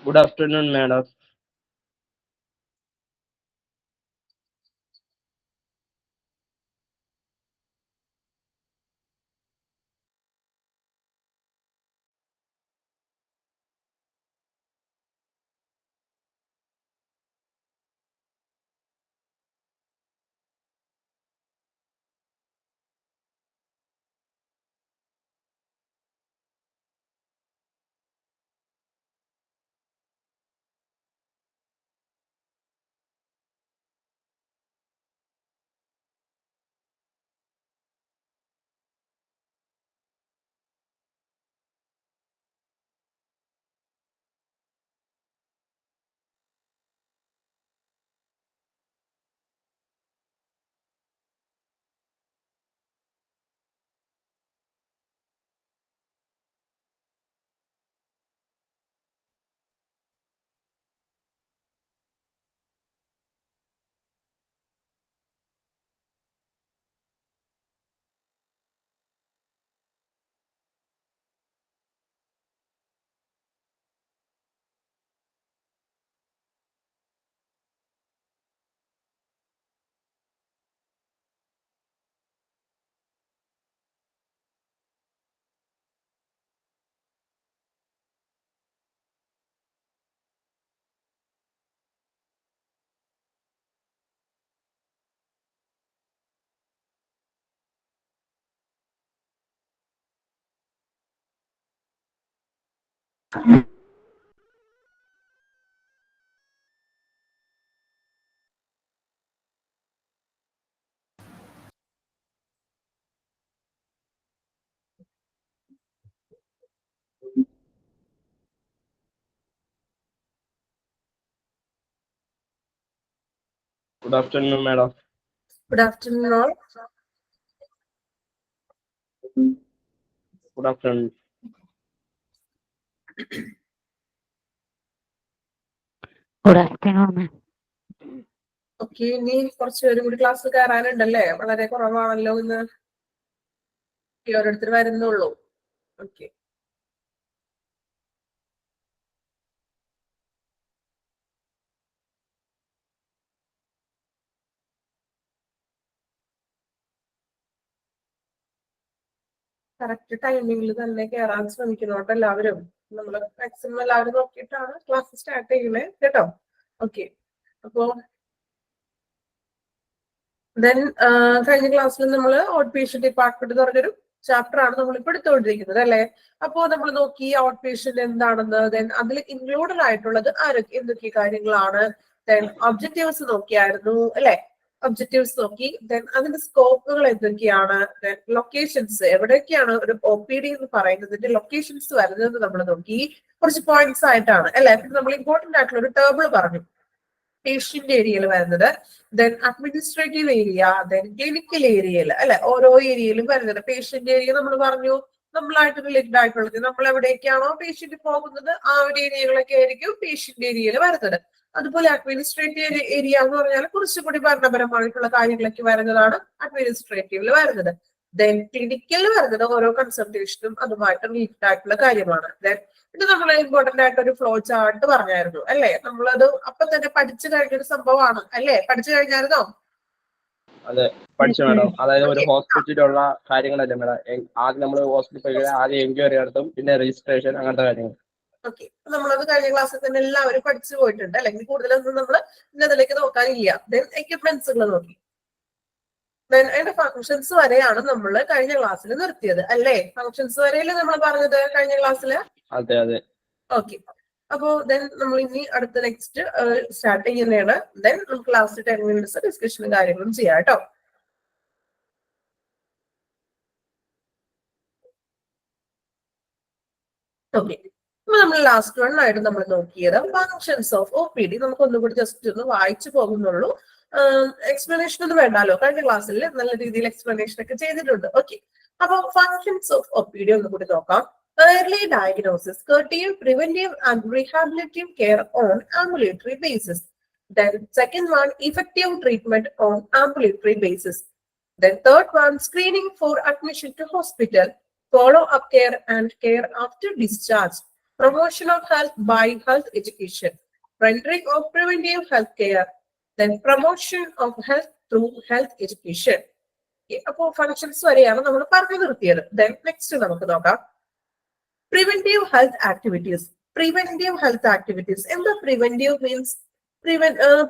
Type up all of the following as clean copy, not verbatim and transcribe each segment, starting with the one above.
Good afternoon, madam. Good afternoon, madam. Good afternoon, all. Good afternoon. Good afternoon, ma'am. Okay, ഇനി കുറച്ച് പേരും കൂടി ക്ലാസ്സിൽ കയറാനുണ്ടല്ലേ? വളരെ കുറവാണല്ലോ ഇന്ന്. ഓരോരുത്തർ വരുന്നുള്ളൂ. ഓക്കെ. കറക്റ്റ് ടൈമിങ്ങിൽ തന്നെ കയറാൻ ശ്രമിക്കുന്നോട്ട് എല്ലാവരും. നമ്മൾ മാക്സിമം എല്ലാവരും നോക്കിയിട്ടാണ് ക്ലാസ് സ്റ്റാർട്ട് ചെയ്യുന്നത് കേട്ടോ. ഓക്കെ, അപ്പോ ദെൻ കഴിഞ്ഞ ക്ലാസ്സിൽ നമ്മൾ ഔട്ട് പേഷ്യന്റ് ഡിപ്പാർട്ട്മെന്റ് എന്ന് പറഞ്ഞൊരു ചാപ്റ്റർ ആണ് നമ്മൾ ഇപ്പോൾ എടുത്തുകൊണ്ടിരിക്കുന്നത് അല്ലെ. അപ്പോ നമ്മൾ നോക്കി ഔട്ട് പേഷ്യന്റ് എന്താണെന്ന്, ദെൻ അതിൽ ഇൻക്ലൂഡഡ് ആയിട്ടുള്ളത് എന്തൊക്കെ കാര്യങ്ങളാണ്, ദെൻ ഒബ്ജക്റ്റീവ്സ് നോക്കിയായിരുന്നു അല്ലെ. ഒബ്ജക്റ്റീവ്സ് നോക്കി, ദെൻ അതിന്റെ സ്കോപ്പുകൾ എന്തൊക്കെയാണ്, ദെൻ ലൊക്കേഷൻസ് എവിടെയൊക്കെയാണ് ഒരു OPD എന്ന് പറയുന്നതിന്റെ ലൊക്കേഷൻസ് വരുന്നത് നമ്മൾ നോക്കി. കുറച്ച് പോയിന്റ്സ് ആയിട്ടാണ് അല്ലെ. നമ്മൾ ഇമ്പോർട്ടന്റ് ആയിട്ടുള്ള ഒരു ടേബിൾ പറഞ്ഞു. പേഷ്യന്റ് ഏരിയയിൽ വരുന്നത്, then administrative area, then clinical ഏരിയയിൽ അല്ലെ. ഓരോ ഏരിയയിലും വരുന്നത്. പേഷ്യന്റ് ഏരിയ നമ്മൾ പറഞ്ഞു നമ്മളായിട്ട് റിലേറ്റഡ് ആയിട്ടുള്ളത്. നമ്മൾ എവിടേക്കാണോ പേഷ്യന്റ് പോകുന്നത് ആ ഒരു ഏരിയകളൊക്കെ ആയിരിക്കും പേഷ്യന്റ് ഏരിയയിൽ വരുന്നത്. അതുപോലെ അഡ്മിനിസ്ട്രേറ്റീവ് ഏരിയ എന്ന് പറഞ്ഞാൽ കുറച്ചുകൂടി ഭരണപരമായിട്ടുള്ള കാര്യങ്ങളൊക്കെ വരുന്നതാണ് അഡ്മിനിസ്ട്രേറ്റീവിൽ വരുന്നത്. ദെൻ ക്ലിനിക്കൽ വരുന്നത് ഓരോ കൺസൾട്ടേഷനും അതുമായിട്ട് റിലേറ്റഡ് ആയിട്ടുള്ള കാര്യമാണ്. ദെൻ ഇത് നമ്മൾ ഇമ്പോർട്ടന്റ് ആയിട്ട് ഒരു ഫ്ലോ ചാർട്ട് പറഞ്ഞായിരുന്നു അല്ലെ. നമ്മളത് അപ്പൊ തന്നെ പഠിച്ചു കഴിഞ്ഞൊരു സംഭവമാണ് അല്ലെ. പഠിച്ചു കഴിഞ്ഞായിരുന്നോ? അതെ, പഠിച്ചു മാഡം. അതായത് ഒരു ഹോസ്പിറ്റലിലുള്ള കാര്യങ്ങളല്ലേ മാഡം. ആദ്യം നമ്മൾ ഹോസ്പിറ്റലിൽ ആദ്യം എൻക്വയറി നടത്തും, പിന്നെ രജിസ്ട്രേഷൻ, അങ്ങനത്തെ കാര്യങ്ങൾ. ഓക്കെ, നമ്മളത് കഴിഞ്ഞ ക്ലാസ്സിൽ തന്നെ എല്ലാവരും പഠിച്ചു പോയിട്ടുണ്ട്. അല്ലെങ്കിൽ കൂടുതലൊന്നും നമ്മൾ ഇന്നതിലേക്ക് നോക്കാനില്ല. ദെൻ എക്യുപ്മെന്റ്സുകൾ നോക്കി. ദെൻ അതിന്റെ ഫങ്ഷൻസ് വരെയാണ് നമ്മൾ കഴിഞ്ഞ ക്ലാസ്സിൽ നിർത്തിയത് അല്ലേ. ഫങ്ഷൻസ് വരെയല്ലേ നമ്മൾ പറഞ്ഞത് കഴിഞ്ഞ ക്ലാസ്സിൽ? അതെ അതെ. ഓക്കെ, അപ്പോ ദെൻ നമ്മൾ ഇനി അടുത്ത നെക്സ്റ്റ് സ്റ്റാർട്ട് ചെയ്യുന്നതാണ്. ദെൻ നമുക്ക് ലാസ്റ്റ് 10 മിനിറ്റ്സ് ഡിസ്കഷനും കാര്യങ്ങളും ചെയ്യാം കേട്ടോ. ഓക്കെ, അപ്പൊ നമ്മൾ ലാസ്റ്റ് വൺ ആയിട്ട് നമ്മൾ നോക്കിയത് ഫങ്ഷൻസ് ഓഫ് OPD. നമുക്ക് ഒന്നുകൂടി ജസ്റ്റ് ഒന്ന് വായിച്ചു പോകുന്നുള്ളൂ. എക്സ്പ്ലനേഷൻ ഒന്നും വേണ്ടാലോ. കഴിഞ്ഞ ക്ലാസ്സിൽ നല്ല രീതിയിൽ എക്സ്പ്ലനേഷൻ ഒക്കെ ചെയ്തിട്ടുണ്ട്. ഓക്കെ, അപ്പൊ ഫങ്ഷൻസ് ഓഫ് OPD ഒന്നുകൂടി നോക്കാം. Early diagnosis, curative, preventive, and rehabilitative care on ambulatory basis. Then second one, effective treatment on ambulatory basis. Then third one, screening for admission to hospital, follow-up care and care after discharge. promotion of health by health education, rendering of preventive health care, then promotion of health through health education. അപ്പോ functions വരെയാണ് നമ്മൾ പറഞ്ഞു നിർത്തിയത്. Then next നമുക്ക് നോക്കാം preventive health activities. Preventive health activities എന്താ? Preventive means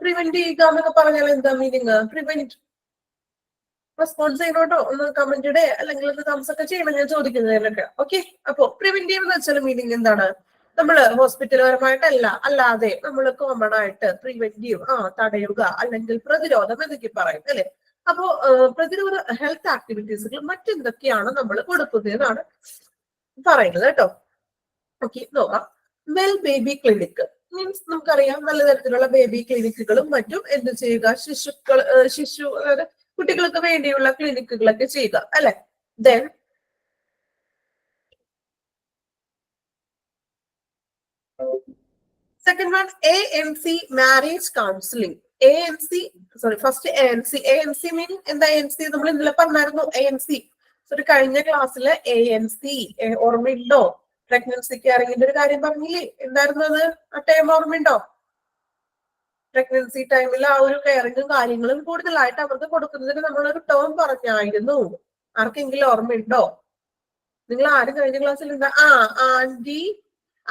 prevent ചെയ്യുക എന്നൊക്കെ പറഞ്ഞാൽ എന്താ മീനിങ്? പ്രിവെന്റ് റെസ്പോൺസ് ചെയ്യണോട്ടോ, ഒന്ന് കമന്റിടെ അല്ലെങ്കിൽ ഒന്ന് കംസ് ഒക്കെ ചെയ്യണം ഞാൻ ചോദിക്കുന്നതിനൊക്കെ. ഓക്കെ, അപ്പോ പ്രിവെന്റീവ് എന്ന് വെച്ചാൽ മീനിങ് എന്താണ്? നമ്മള് ഹോസ്പിറ്റൽ പരമായിട്ടല്ല, അല്ലാതെ നമ്മൾ കോമൺ ആയിട്ട് പ്രിവെന്റീവ് തടയുക അല്ലെങ്കിൽ പ്രതിരോധം എന്നൊക്കെ പറയും അല്ലെ. അപ്പോ പ്രതിരോധ ഹെൽത്ത് ആക്ടിവിറ്റീസുകൾ മറ്റെന്തൊക്കെയാണ് നമ്മൾ കൊടുക്കുന്നതെന്നാണ് പറയുന്നത് കേട്ടോ. ഓക്കെ, നോക്കാം. വെൽ ബേബി ക്ലിനിക് മീൻസ് നമുക്കറിയാം നല്ല തരത്തിലുള്ള ബേബി ക്ലിനിക്കുകളും മറ്റും എന്ത് ചെയ്യുക, ശിശു അതായത് കുട്ടികൾക്ക് വേണ്ടിയുള്ള ക്ലിനിക്കുകളൊക്കെ ചെയ്യുക അല്ലെ. Then second one ANC marriage counselling. ANC first ANC മീൻ എന്താ? ANC നമ്മൾ ഇന്നലെ പറഞ്ഞായിരുന്നു. ANC ഒരു കഴിഞ്ഞ ക്ലാസ്സില് ANC ഓർമ്മയുണ്ടോ? പ്രഗ്നൻസി കെയറിങ്ങിന്റെ ഒരു കാര്യം പറഞ്ഞില്ലേ, എന്തായിരുന്നു അത്? ആ ടൈം ഓർമ്മയുണ്ടോ? പ്രഗ്നൻസി ടൈമിൽ ആ ഒരു കെയറിങ്ങും കാര്യങ്ങളും കൂടുതലായിട്ട് അവർക്ക് കൊടുക്കുന്നതിന് നമ്മളൊരു ടേം പറഞ്ഞായിരുന്നു. ആർക്കെങ്കിലും ഓർമ്മയുണ്ടോ? നിങ്ങൾ ആരും കഴിഞ്ഞ ക്ലാസ്സിൽ എന്താ?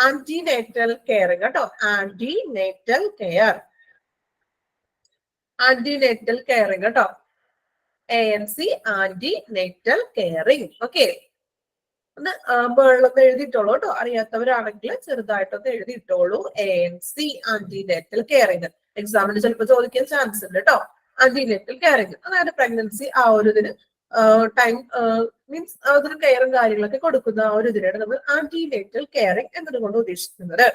ആന്റിനേറ്റൽ കെയറിങ് കേട്ടോ. ആന്റിനേറ്റൽ കെയറിങ് കേട്ടോ. ANC antenatal caring. ഓക്കെ, ഒന്ന് വെള്ളൊന്ന് എഴുതിയിട്ടോളൂ കേട്ടോ. അറിയാത്തവരാണെങ്കിൽ ചെറുതായിട്ടൊന്ന് എഴുതിയിട്ടോളൂ. ANC ആന്റിനേറ്റൽ കെയറിങ് എക്സാമിന് ചിലപ്പോൾ ചോദിക്കാൻ ചാൻസ് ഉണ്ട് കേട്ടോ. ആന്റിനേറ്റൽ കെയറിങ് അതായത് പ്രഗ്നൻസി ആ ഒരു ഇതിന് ടൈം മീൻസ് അതിന് കെയറും കാര്യങ്ങളൊക്കെ കൊടുക്കുന്ന ആ ഒരു ഇതിനാണ് നമ്മൾ ആന്റിനേറ്റൽ കെയറിങ് എന്നതുകൊണ്ട് ഉദ്ദേശിക്കുന്നത്.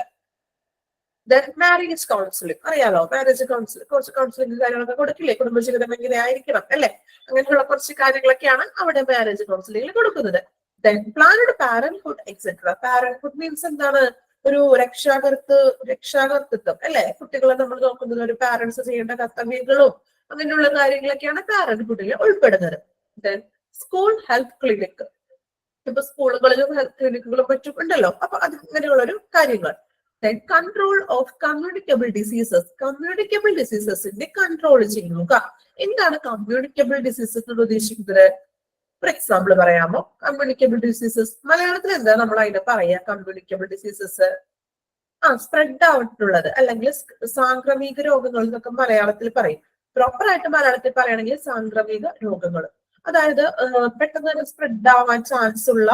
മാരേജ് കൗൺസിലിംഗ് അറിയാലോ. മാരേജ് കുറച്ച് കൗൺസിലിംഗ് കാര്യങ്ങളൊക്കെ കൊടുക്കില്ലേ? കുടുംബജീവിതം എങ്ങനെ ആയിരിക്കണം അല്ലെ, അങ്ങനെയുള്ള കുറച്ച് കാര്യങ്ങളൊക്കെയാണ് അവിടെ മാരേജ് കൗൺസിലിംഗിൽ കൊടുക്കുന്നത്. Then planned parenthood etc. Parenthood means എന്താണ്? ഒരു രക്ഷാകർത്തൃത്വം അല്ലെ. കുട്ടികളെ നമ്മൾ നോക്കുന്നത് ഒരു പാരന്റ്സ് ചെയ്യേണ്ട കർത്തവ്യങ്ങളും അങ്ങനെയുള്ള കാര്യങ്ങളൊക്കെയാണ് പാരന്റ്ഹുഡിൽ ഉൾപ്പെടുന്നത്. Then school health clinic. ഇപ്പൊ സ്കൂളുകളിലും ഹെൽത്ത് ക്ലിനിക്കുകളും മറ്റും ഉണ്ടല്ലോ. അപ്പൊ അങ്ങനെയുള്ള ഒരു കാര്യങ്ങൾ. Then control of communicable diseases. Communicable ഡിസീസസിന്റെ കൺട്രോൾ ചെയ്യുക. എന്താണ് കമ്മ്യൂണിക്കബിൾ ഡിസീസസ് എന്ന് ഉദ്ദേശിക്കുന്നത്? ഫോർ എക്സാമ്പിൾ പറയാമോ? കമ്മ്യൂണിക്കബിൾ ഡിസീസസ് മലയാളത്തിൽ എന്താ നമ്മൾ അതിനെ പറയാ? കമ്മ്യൂണിക്കബിൾ ഡിസീസസ് സ്പ്രെഡ് ആയിട്ടുള്ളത് അല്ലെങ്കിൽ സാംക്രമിക രോഗങ്ങൾ എന്നൊക്കെ മലയാളത്തിൽ പറയും. പ്രോപ്പർ ആയിട്ട് മലയാളത്തിൽ പറയുകയാണെങ്കിൽ സാംക്രമിക രോഗങ്ങൾ, അതായത് പെട്ടെന്ന് തന്നെ സ്പ്രെഡ് ആവാൻ ചാൻസ് ഉള്ള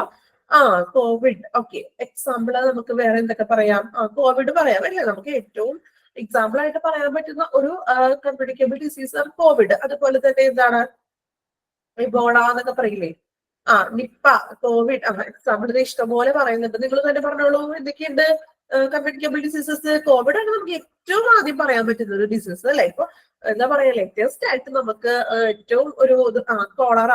കോവിഡ്. ഓക്കെ, എക്സാമ്പിൾ നമുക്ക് വേറെ എന്തൊക്കെ പറയാം? കോവിഡ് പറയാം അല്ലേ. നമുക്ക് ഏറ്റവും എക്സാമ്പിൾ ആയിട്ട് പറയാൻ പറ്റുന്ന ഒരു കമ്മ്യൂണിക്കബിൾ ഡിസീസ് കോവിഡ്. അതുപോലെ തന്നെ എന്താണ് ഇബോള എന്നൊക്കെ പറയില്ലേ? Nipah, Covid. എക്സാമ്പിൾ ഇഷ്ടംപോലെ പറയുന്നുണ്ട്. നിങ്ങൾ തന്നെ പറഞ്ഞോളൂ എന്തൊക്കെയുണ്ട് കമ്മ്യൂണിക്കബിൾ ഡിസീസസ്. കോവിഡ് ആണ് നമുക്ക് ഏറ്റവും ആദ്യം പറയാൻ പറ്റുന്ന ഒരു ഡിസീസ് അല്ലെ. ഇപ്പൊ എന്താ പറയാ, ലേറ്റസ്റ്റ് ആയിട്ട് നമുക്ക് ഏറ്റവും ഒരു കോളറ,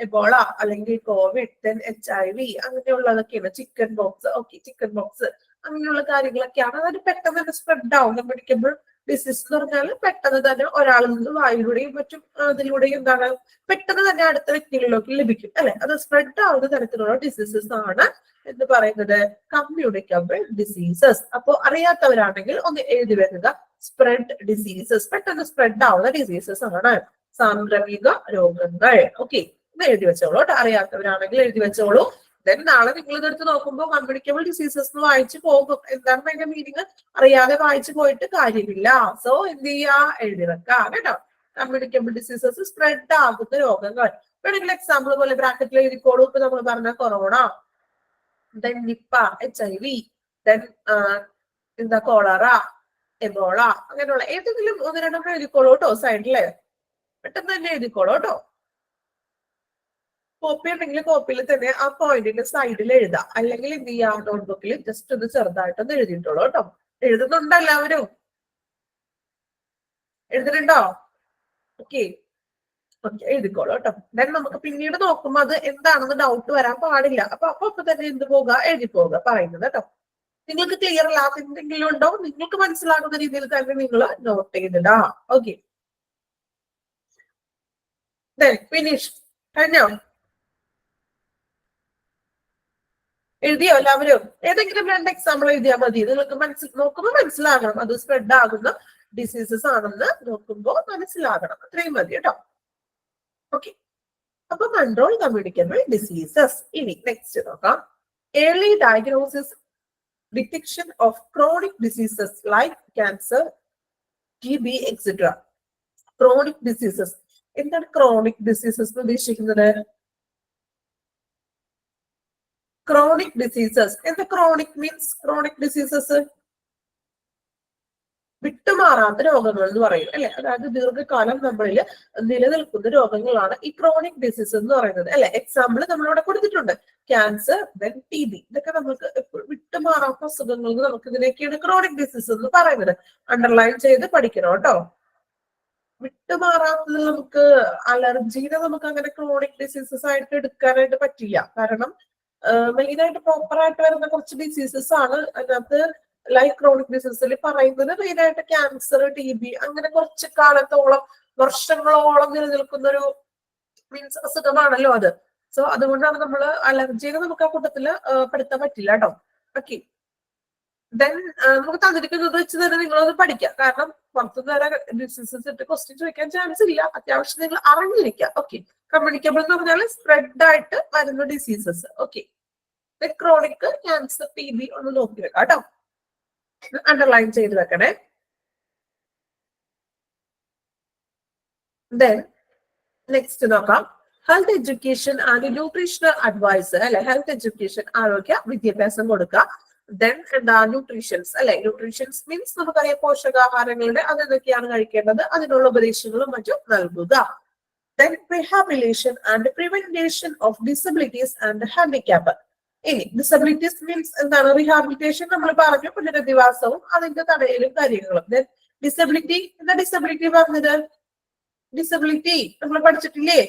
എബോള അല്ലെങ്കിൽ കോവിഡ്, ദെൻ HIV അങ്ങനെയുള്ളതൊക്കെയാണ്. Chicken pox. Okay, chicken pox അങ്ങനെയുള്ള കാര്യങ്ങളൊക്കെയാണ്. അതായത് പെട്ടെന്ന് തന്നെ സ്പ്രെഡ് ആവും. കമ്മ്യൂണിക്കബിൾ ഡിസീസ് എന്ന് പറഞ്ഞാൽ പെട്ടെന്ന് തന്നെ ഒരാളിൽ നിന്ന് വായുവിലൂടെയും മറ്റും അതിലൂടെയും എന്താണ് പെട്ടെന്ന് തന്നെ അടുത്ത വ്യക്തികളിലേക്ക് ലഭിക്കും അല്ലെ. അത് സ്പ്രെഡ് ആവുന്ന തരത്തിലുള്ള ഡിസീസസ് ആണ് എന്ന് പറയുന്നത് കമ്മ്യൂണിക്കബിൾ ഡിസീസസ്. അപ്പോ അറിയാത്തവരാണെങ്കിൽ ഒന്ന് എഴുതി വരുക. സ്പ്രെഡ് ഡിസീസസ്, പെട്ടെന്ന് സ്പ്രെഡ് ആവുന്ന ഡിസീസസ് ആണ് സാംക്രമിക രോഗങ്ങൾ. ഓക്കെ, ഇത് എഴുതി വെച്ചോളൂ കേട്ടോ. അറിയാത്തവരാണെങ്കിൽ എഴുതി വെച്ചോളൂ. ദെൻ നാളെ നിങ്ങൾ ഇതെടുത്ത് നോക്കുമ്പോൾ കമ്മ്യൂണിക്കബിൾ ഡിസീസസ് എന്ന് വായിച്ചു പോകും. എന്താണ് അതിന്റെ മീനിങ് അറിയാതെ വായിച്ചു പോയിട്ട് കാര്യമില്ല. സോ എന്ത് ചെയ്യാ, എഴുതി വെക്കാം കേട്ടോ. കമ്മ്യൂണിക്കബിൾ ഡിസീസസ് സ്പ്രെഡ് ആകുന്ന രോഗങ്ങൾ. വേണമെങ്കിൽ എക്സാമ്പിൾ പോലെ ബ്രാക്കറ്റിൽ എഴുതിക്കോളൂ. ഇപ്പൊ നമ്മൾ പറഞ്ഞ corona, then Nipah, HIV, then എന്താ കോളറ, എബോള അങ്ങനെയുള്ള ഏതെങ്കിലും ഒന്ന് രണ്ടെണ്ണം എഴുതിക്കോളൂ കേട്ടോ. സൈഡില് പെട്ടെന്ന് തന്നെ എഴുതിക്കോളൂ കേട്ടോ. കോപ്പി ഉണ്ടെങ്കിൽ കോപ്പിയിൽ തന്നെ ആ പോയിന്റിന്റെ സൈഡിൽ എഴുതാം. അല്ലെങ്കിൽ എന്ത് ചെയ്യാം, നോട്ട്ബുക്കിൽ ജസ്റ്റ് ഒന്ന് ചെറുതായിട്ടൊന്ന് എഴുതിയിട്ടുള്ളൂ കേട്ടോ. എഴുതുന്നുണ്ടോ എല്ലാവരും? എഴുതുന്നുണ്ടോ? ഓക്കെ, എഴുതിക്കോളൂ കേട്ടോ. ദെൻ നമുക്ക് പിന്നീട് നോക്കുമ്പോൾ അത് എന്താണെന്ന് ഡൗട്ട് വരാൻ പാടില്ല. അപ്പൊ തന്നെ എന്ത് പോവുക, എഴുതി പോവുക പറയുന്നത് കേട്ടോ. നിങ്ങൾക്ക് ക്ലിയർ അല്ലാത്ത എന്തെങ്കിലും ഉണ്ടോ? നിങ്ങൾക്ക് മനസ്സിലാകുന്ന രീതിയിൽ തന്നെ നിങ്ങൾ നോട്ട് ചെയ്തിടാ. ഓക്കെ, ഫിനിഷ് കഴിഞ്ഞോ? എഴുതിയോ എല്ലാവരും? ഏതെങ്കിലും 2 എക്സാമ്പിൾ എഴുതിയാൽ മതി. നിങ്ങൾക്ക് നോക്കുമ്പോൾ മനസ്സിലാകണം അത് സ്പ്രെഡ് ആകുന്ന ഡിസീസസ് ആണെന്ന് നോക്കുമ്പോൾ മനസ്സിലാകണം. അത്രയും മതി കേട്ടോ. ഓക്കെ, അപ്പൊ കൺട്രോൾ കമ്മ്യൂണിക്കബിൾ ഡിസീസസ്. ഇനി നെക്സ്റ്റ് നോക്കാം. Early diagnosis, detection of chronic diseases like cancer, TB, etcetera. Chronic diseases. എന്താണ് ക്രോണിക് ഡിസീസസ് ഉദ്ദേശിക്കുന്നത്? ക്രോണിക് ഡിസീസസ് എന്താ? ക്രോണിക് മീൻസ് ക്രോണിക് ഡിസീസസ് വിട്ടുമാറാത്ത രോഗങ്ങൾ എന്ന് പറയും അല്ലെ. അതായത് ദീർഘകാലം നമ്മളിൽ നിലനിൽക്കുന്ന രോഗങ്ങളാണ് ഈ ക്രോണിക് ഡിസീസ് എന്ന് പറയുന്നത് അല്ലെ. എക്സാമ്പിൾ നമ്മളിവിടെ കൊടുത്തിട്ടുണ്ട്. Cancer, then TB. ഇതൊക്കെ നമുക്ക് വിട്ടുമാറാത്ത അസുഖങ്ങൾ. നമുക്ക് ഇതിനൊക്കെയാണ് ക്രോണിക് ഡിസീസ് എന്ന് പറയുന്നത്. അണ്ടർലൈൻ ചെയ്ത് പഠിക്കണം കേട്ടോ. വിട്ടുമാറാത്തത് നമുക്ക് അലർജീനെ നമുക്ക് അങ്ങനെ ക്രോണിക് ഡിസീസസ് ആയിട്ട് എടുക്കാനായിട്ട് പറ്റില്ല. കാരണം മെയിനായിട്ട് പ്രോപ്പറായിട്ട് വരുന്ന കുറച്ച് ഡിസീസസ് ആണ് അതിനകത്ത്. ലൈക്ക് ക്രോണിക് ഡിസീസിൽ പറയുന്നത് മെയിനായിട്ട് ക്യാൻസർ, TB അങ്ങനെ കുറച്ച് കാലത്തോളം വർഷങ്ങളോളം നിലനിൽക്കുന്ന ഒരു മീൻസ് അസുഖമാണല്ലോ അത്. സോ അതുകൊണ്ടാണ് നമ്മൾ അലർജീനെ നമുക്ക് ആ കൂട്ടത്തില് പെടുത്താൻ പറ്റില്ല കേട്ടോ. ഓക്കെ, ദെൻ നമുക്ക് തന്നിരിക്കുന്നത് വെച്ച് തന്നെ നിങ്ങളത് പഠിക്കാം. കാരണം പുറത്തുനിന്ന് വരെ ഡിസീസസ് ഇട്ട് ക്വസ്റ്റ്യൻ ചോദിക്കാൻ ചാൻസ് ഇല്ല. അത്യാവശ്യം നിങ്ങൾ അറിഞ്ഞിരിക്കുക. ഓക്കെ, കമ്മ്യൂണിക്കബിൾ എന്ന് പറഞ്ഞാൽ സ്പ്രെഡ് ആയിട്ട് വരുന്ന diseases. Okay, chronic, cancer, TB ഒന്ന് നോക്കി വെക്കാം കേട്ടോ. അണ്ടർലൈൻ ചെയ്ത് വെക്കണേ. ദെൻ നെക്സ്റ്റ് നോക്കാം. Health education and nutritional advice അല്ലെ. ഹെൽത്ത് എഡ്യൂക്കേഷൻ, ആരോഗ്യ വിദ്യാഭ്യാസം കൊടുക്കുക. ദെൻ എന്താ? ന്യൂട്രീഷൻസ് അല്ലെ. ന്യൂട്രീഷൻസ് മീൻസ് നമുക്കറിയാം പോഷകാഹാരങ്ങളുടെ അതെന്തൊക്കെയാണ് കഴിക്കേണ്ടത്, അതിനുള്ള ഉപദേശങ്ങളും മറ്റും നൽകുക. Then rehabilitation and prevention of disabilities and handicap. ഇനി ഡിസബിലിറ്റീസ് മീൻസ് എന്താണ്? റിഹാബിലിറ്റേഷൻ നമ്മൾ പറഞ്ഞു, പുനരധിവാസവും അതിന്റെ തടയലും കാര്യങ്ങളും. ദെൻ ഡിസബിലിറ്റി, എന്താ ഡിസബിലിറ്റി പറഞ്ഞത്? ഡിസബിലിറ്റി നമ്മൾ പഠിച്ചിട്ടില്ലേ?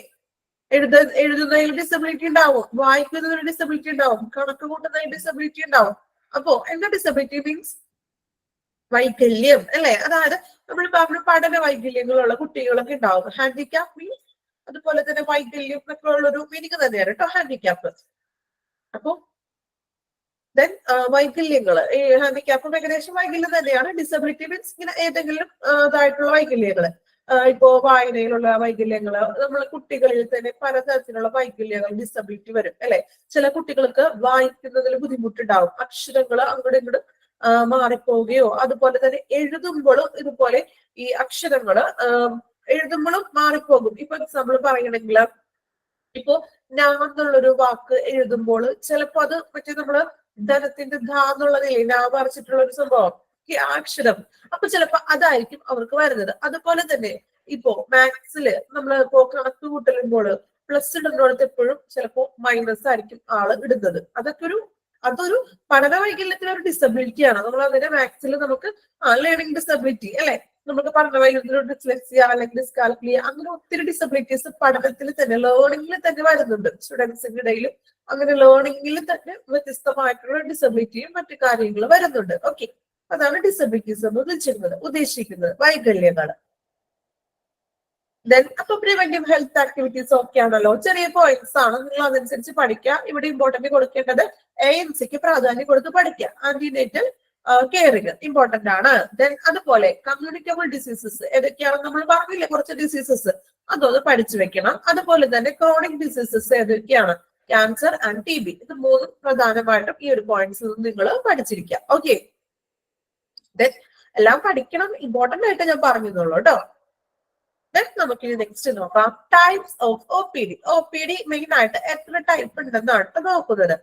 എഴുതുന്നതിൽ ഡിസബിലിറ്റി ഉണ്ടാവും, വായിക്കുന്നതിൽ ഡിസബിലിറ്റി ഉണ്ടാവും, കണക്ക് കൂട്ടുന്നതിൽ ഡിസബിലിറ്റി ഉണ്ടാവും. അപ്പോ എന്താ ഡിസബിലിറ്റി മീൻസ്? വൈകല്യം അല്ലെ. അതായത് നമ്മൾ പറഞ്ഞു പഠന വൈകല്യങ്ങളുള്ള കുട്ടികളൊക്കെ ഉണ്ടാവും. ഹാൻഡിക്യാപ്പ് മീൻസ് അതുപോലെ തന്നെ വൈകല്യം എന്നൊക്കെ ഉള്ളൊരു മീനിങ് തന്നെയാണ് കേട്ടോ ഹാൻഡിക്യാപ്പ്. അപ്പൊ ദെൻ വൈകല്യങ്ങള്, ഈ ഹാൻഡിക്യാപ്പും ഏകദേശം വൈകല്യം തന്നെയാണ്. ഡിസബിലിറ്റി മീൻസ് ഇങ്ങനെ ഏതെങ്കിലും ഇതായിട്ടുള്ള വൈകല്യങ്ങള്. ഇപ്പോ വായനയിലുള്ള വൈകല്യങ്ങള്, നമ്മൾ കുട്ടികളിൽ തന്നെ പലതരത്തിലുള്ള വൈകല്യങ്ങൾ, ഡിസബിലിറ്റി വരും അല്ലെ. ചില കുട്ടികൾക്ക് വായിക്കുന്നതിൽ ബുദ്ധിമുട്ടുണ്ടാവും, അക്ഷരങ്ങൾ അങ്ങോട്ടും ഇങ്ങോട്ടും മാറിപ്പോവുകയോ, അതുപോലെ തന്നെ എഴുതുമ്പോഴും ഇതുപോലെ ഈ അക്ഷരങ്ങള് എഴുതുമ്പോഴും മാറിപ്പോകും. ഇപ്പൊ എക്സാമ്പിൾ പറയണമെങ്കിൽ ഇപ്പോ നാന്നുള്ളൊരു വാക്ക് എഴുതുമ്പോൾ ചിലപ്പോ അത് മറ്റേ നമ്മള് ധനത്തിന്റെ ധാ എന്നുള്ളതില്ലേ, നാ പറിച്ചിട്ടുള്ള ഒരു സംഭവം, ഈ അക്ഷരം. അപ്പൊ ചിലപ്പോ അതായിരിക്കും അവർക്ക് വരുന്നത്. അതുപോലെ തന്നെ ഇപ്പോ മാത്സില് നമ്മൾ ഇപ്പോ കണക്ക് കൂട്ടലുമ്പോൾ പ്ലസ് ഇടുന്നിടത്ത് എപ്പോഴും ചിലപ്പോ മൈനസ് ആയിരിക്കും ആള് ഇടുന്നത്. അതൊരു പഠന വൈകല്യത്തിന് ഒരു ഡിസബിലിറ്റി ആണ്. നമ്മൾ അതിനെ മാത്സിൽ നമുക്ക് ലേണിംഗ് ഡിസബിലിറ്റി അല്ലെ, നമുക്ക് പഠന വൈകല്യത്തിന് ഡിസ്ലെക്സിയ അല്ലെങ്കിൽ ഡിസ്കാൽക്കുലിയ, അങ്ങനെ ഒത്തിരി ഡിസബിലിറ്റീസ് പഠനത്തിൽ തന്നെ ലേണിംഗിൽ തന്നെ വരുന്നുണ്ട്. സ്റ്റുഡൻസിന്റെ ഇടയിൽ അങ്ങനെ ലേണിംഗിൽ തന്നെ വ്യത്യസ്തമായിട്ടുള്ള ഡിസബിലിറ്റിയും മറ്റു കാര്യങ്ങളും വരുന്നുണ്ട്. ഓക്കെ, അതാണ് ഡിസബിലിറ്റീസ് എന്ന് ഉദ്ദേശിക്കുന്നത് വൈകല്യങ്ങൾ. ദെൻ അപ്പൊ പ്രിവെന്റീവ് ഹെൽത്ത് ആക്ടിവിറ്റീസ് ഒക്കെ ആണല്ലോ, ചെറിയ പോയിന്റ്സ് ആണ്, നിങ്ങൾ അതനുസരിച്ച് പഠിക്കുക. ഇവിടെ ഇമ്പോർട്ടന്റ് കൊടുക്കേണ്ടത് ANC പ്രാധാന്യം കൊടുത്ത് പഠിക്കുക. ആന്റിനേറ്റൽ കെയറിങ് ഇമ്പോർട്ടന്റ് ആണ്. ദെൻ അതുപോലെ കമ്മ്യൂണിക്കബിൾ ഡിസീസസ് ഏതൊക്കെയാണെന്ന് നമ്മൾ പറഞ്ഞില്ലേ, കുറച്ച് ഡിസീസസ് അതൊന്ന് പഠിച്ചു വെക്കണം. അതുപോലെ തന്നെ ക്രോണിക് ഡിസീസസ് ഏതൊക്കെയാണ്? Cancer and TB. ഇത് മൂന്നും പ്രധാനമായിട്ടും ഈ ഒരു പോയിന്റ്സ് നിങ്ങൾ പഠിച്ചിരിക്കുക. ഓക്കെ, ദെൻ എല്ലാം പഠിക്കണം, ഇമ്പോർട്ടന്റ് ആയിട്ട് ഞാൻ പറഞ്ഞുള്ളൂ കേട്ടോ. നമുക്ക് നെക്സ്റ്റ് നോക്കാം. Types of OPD. OPD main ആയിട്ട് എത്ര ടൈപ്പ് ഉണ്ടെന്നാണ് നോക്കുന്നത്.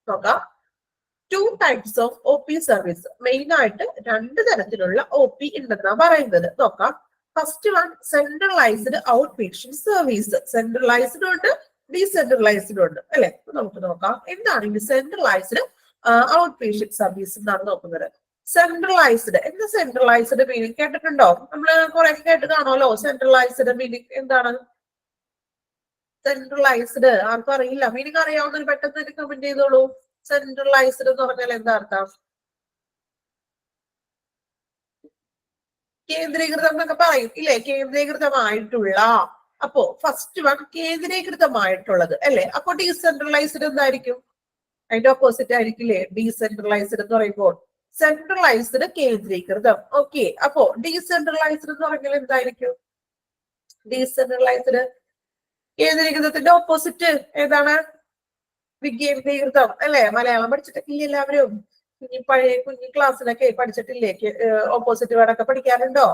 നോക്കാം. 2 types of OP service. Main ആയിട്ട് 2 തരത്തിലുള്ള OP ഉണ്ടെന്നാണ് പറയുന്നത്. നോക്കാം. First one centralised out patient service. Centralised ഉണ്ട്, ഡീസെൻട്രലൈസ്ഡ് ഉണ്ട് അല്ലെ. നമുക്ക് നോക്കാം എന്താണ് ഈ സെൻട്രലൈസ്ഡ് ഔട്ട് പേഷ്യന്റ് സർവീസ് എന്നാണ് നോക്കുന്നത്. സെൻട്രലൈസ്ഡ് എന്താ? സെൻട്രലൈസ്ഡ് മീനിങ് കേട്ടിട്ടുണ്ടോ? നമ്മള് കുറെ കേട്ട് കാണുമല്ലോ. സെൻട്രലൈസ്ഡ് മീനിങ് എന്താണ്? സെൻട്രലൈസ്ഡ് ആർക്കും അറിയില്ല. മീനിങ് അറിയാവുന്നതിന് പെട്ടെന്ന് കമന്റ് ചെയ്തോളൂ. സെൻട്രലൈസ്ഡ് എന്ന് പറഞ്ഞാൽ എന്താ അർത്ഥം? കേന്ദ്രീകൃതം എന്നൊക്കെ പറയും ഇല്ലേ, കേന്ദ്രീകൃതമായിട്ടുള്ള. അപ്പോ ഫസ്റ്റ് വൺ കേന്ദ്രീകൃതമായിട്ടുള്ളത് അല്ലെ. അപ്പൊ ഡീസെൻട്രലൈസ്ഡ് എന്തായിരിക്കും? അതിന്റെ ഓപ്പോസിറ്റ് ആയിരിക്കില്ലേ ഡീസെൻട്രലൈസ്ഡ് എന്ന് പറയുമ്പോൾ. സെൻട്രലൈസ്ഡ് കേന്ദ്രീകൃതം. ഓക്കെ, അപ്പോ ഡീസെൻട്രലൈസ്ഡ് എന്ന് പറഞ്ഞാൽ എന്തായിരിക്കും? ഡീസെൻട്രലൈസ്ഡ് കേന്ദ്രീകൃതത്തിന്റെ ഓപ്പോസിറ്റ് ഏതാണ്? വികേന്ദ്രീകൃതം അല്ലെ? മലയാളം പഠിച്ചിട്ടില്ലേ എല്ലാവരും? കുഞ്ഞു ക്ലാസ്സിലൊക്കെ പഠിച്ചിട്ടില്ലേ? ഓപ്പോസിറ്റ് വേർഡൊക്കെ പഠിക്കാറുണ്ടോ?